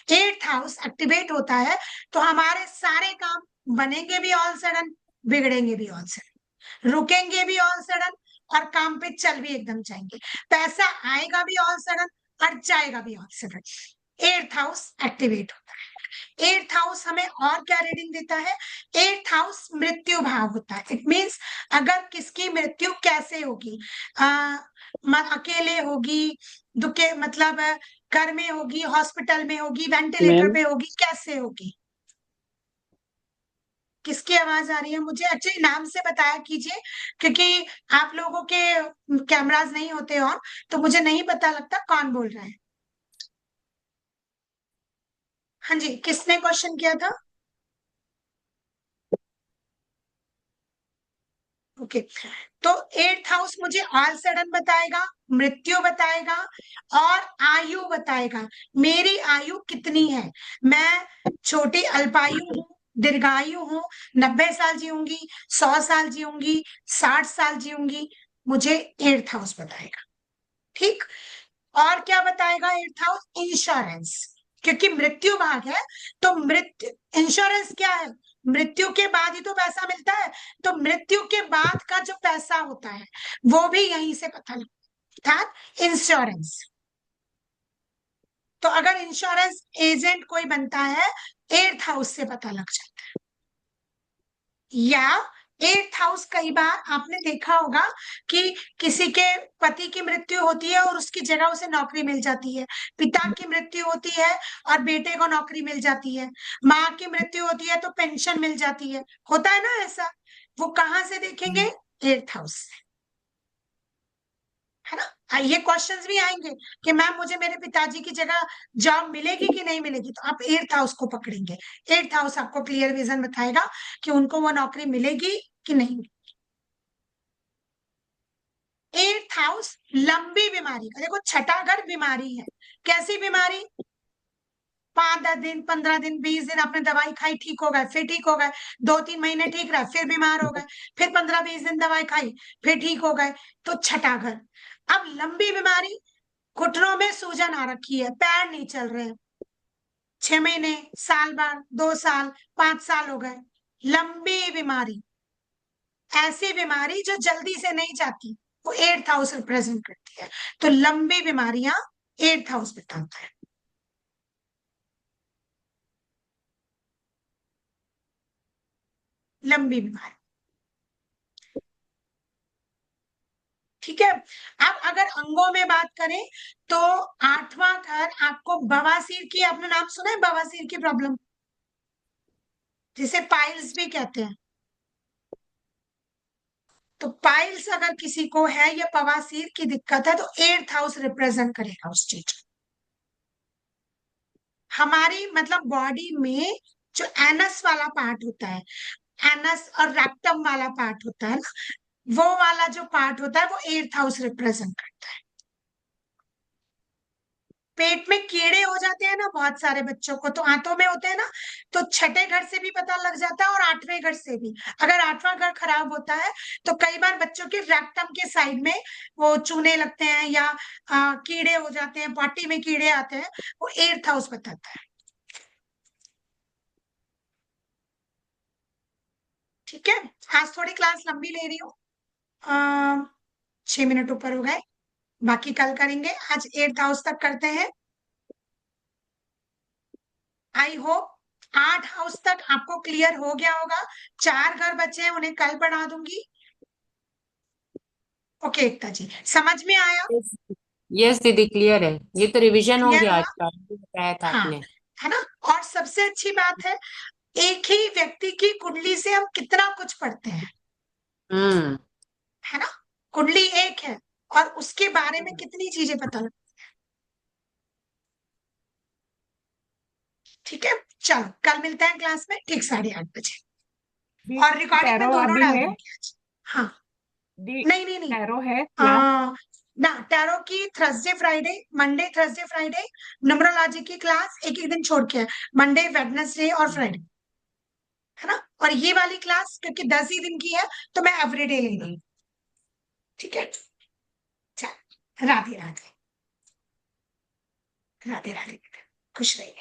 8th हाउस एक्टिवेट होता है तो हमारे सारे काम बनेंगे भी ऑल सडन, बिगड़ेंगे भी ऑल सडन, रुकेंगे भी ऑल सडन, और काम पे चल भी एकदम जाएंगे, पैसा आएगा भी ऑल सडन और जाएगा भी all sudden. 8th house activate होता है। 8th हाउस हमें और क्या रीडिंग देता है, 8th हाउस मृत्यु भाव होता है। इट मीन्स अगर किसकी मृत्यु कैसे होगी, अकेले होगी, दुखे मतलब घर में होगी, हॉस्पिटल में होगी, वेंटिलेटर मैम पे होगी, कैसे होगी। किसकी आवाज आ रही है, मुझे एक्चुअली नाम से बताया कीजिए, क्योंकि आप लोगों के कैमरास नहीं होते और, तो मुझे नहीं पता लगता कौन बोल रहा है। हाँ जी, किसने क्वेश्चन किया था। ओके, तो 8th हाउस मुझे ऑल सडन बताएगा, मृत्यु बताएगा और आयु बताएगा, मेरी आयु कितनी है, मैं छोटी अल्पायु हूँ, दीर्घायु हूँ, 90 साल जीऊंगी, 100 साल जीऊंगी, 60 साल जीऊंगी, मुझे 8th हाउस बताएगा। ठीक, और क्या बताएगा 8th हाउस, इंश्योरेंस, क्योंकि मृत्यु भाग है, तो मृत्यु इंश्योरेंस क्या है, मृत्यु के बाद ही तो पैसा मिलता है, तो मृत्यु के बाद का जो पैसा होता है वो भी यहीं से पता लगता है, इंश्योरेंस। तो अगर इंश्योरेंस एजेंट कोई बनता है 8th हाउस से पता लग जाता है। या 8th हाउस, कई बार आपने देखा होगा कि किसी के पति की मृत्यु होती है और उसकी जगह उसे नौकरी मिल जाती है, पिता की मृत्यु होती है और बेटे को नौकरी मिल जाती है, माँ की मृत्यु होती है तो पेंशन मिल जाती है, होता है ना ऐसा। वो कहाँ से देखेंगे? 8th हाउस से, है ना। ये क्वेश्चंस भी आएंगे कि मैम मुझे मेरे पिताजी की जगह जॉब मिलेगी कि नहीं मिलेगी, तो आप 8th हाउस को पकड़ेंगे। 8th हाउस आपको क्लियर विजन बताएगा कि उनको वो नौकरी मिलेगी कि नहीं। 8th हाउस लंबी बीमारी का, देखो छठा घर बीमारी है। कैसी बीमारी? 5-10 दिन, 15 दिन, 20 दिन आपने दवाई खाई, ठीक हो गए, फिर ठीक हो गए, 2-3 महीने ठीक रहा, फिर बीमार हो गए, फिर 15-20 दिन दवाई खाई, फिर ठीक हो गए, तो छठा घर। अब लंबी बीमारी, घुटनों में सूजन आ रखी है, पैर नहीं चल रहे, 6 महीने, साल भर, 2 साल, 5 साल हो गए, लंबी बीमारी। ऐसी बीमारी जो जल्दी से नहीं जाती, वो 8th हाउस रिप्रेजेंट करती है। तो लंबी बीमारियां 8th हाउस बताता है। लंबी बीमारी, ठीक है। अब अगर अंगों में बात करें तो 8वां घर आपको बवासीर की, आपने नाम सुना है बवासीर की प्रॉब्लम, जिसे पाइल्स भी कहते हैं। तो पाइल्स अगर किसी को है या बवासीर की दिक्कत है तो 8th हाउस रिप्रेजेंट करेगा उस चीज को। हमारी मतलब बॉडी में जो एनस वाला पार्ट होता है, एनस और रेक्टम वाला पार्ट होता है ना, वो वाला जो पार्ट होता है वो 8th हाउस रिप्रेजेंट करता है। पेट में कीड़े हो जाते हैं ना बहुत सारे बच्चों को, तो आंतों में होते हैं ना, तो छठे घर से भी पता लग जाता है और 8वें घर से भी। अगर 8वां घर खराब होता है तो कई बार बच्चों के रेक्टम के साइड में वो चूने लगते हैं या कीड़े हो जाते हैं, पॉटी में कीड़े आते हैं, वो 8th हाउस बताता है। ठीक है, आज थोड़ी क्लास लंबी ले रही हूँ, 6 मिनट ऊपर हो गए, बाकी कल करेंगे। आज 8th हाउस तक करते हैं। आई होप 8 हाउस तक आपको क्लियर हो गया होगा। 4 घर बचे हैं, उन्हें कल पढ़ा दूंगी। ओके एकता जी, समझ में आया? यस दीदी, क्लियर है। ये तो रिवीजन हो क्लियर गया हुआ? आज का, जो बताया था हाँ, आपने। है ना। और सबसे अच्छी बात है, एक ही व्यक्ति की कुंडली से हम कितना कुछ पढ़ते हैं, हम्म। है ना। कुंडली एक है और उसके बारे में कितनी चीजें पता लगती। ठीक है, चलो कल मिलते हैं क्लास में ठीक 8:30 बजे, और रिकॉर्डिंग में टैरो दोनों अभी डाल है दूंगी आज। हाँ, दी? नहीं नहीं नहीं, टैरो है क्लास? ना टैरो की Thursday Friday, Monday Thursday Friday, numerology की क्लास एक एक दिन छोड़ के है, मंडे वेडनेसडे और फ्राइडे, है ना। और ये वाली क्लास क्योंकि 10 ही दिन की है तो मैं एवरीडे ले रही हूँ। ठीक है, चल, राधे राधे, राधे राधे, खुश रहिए।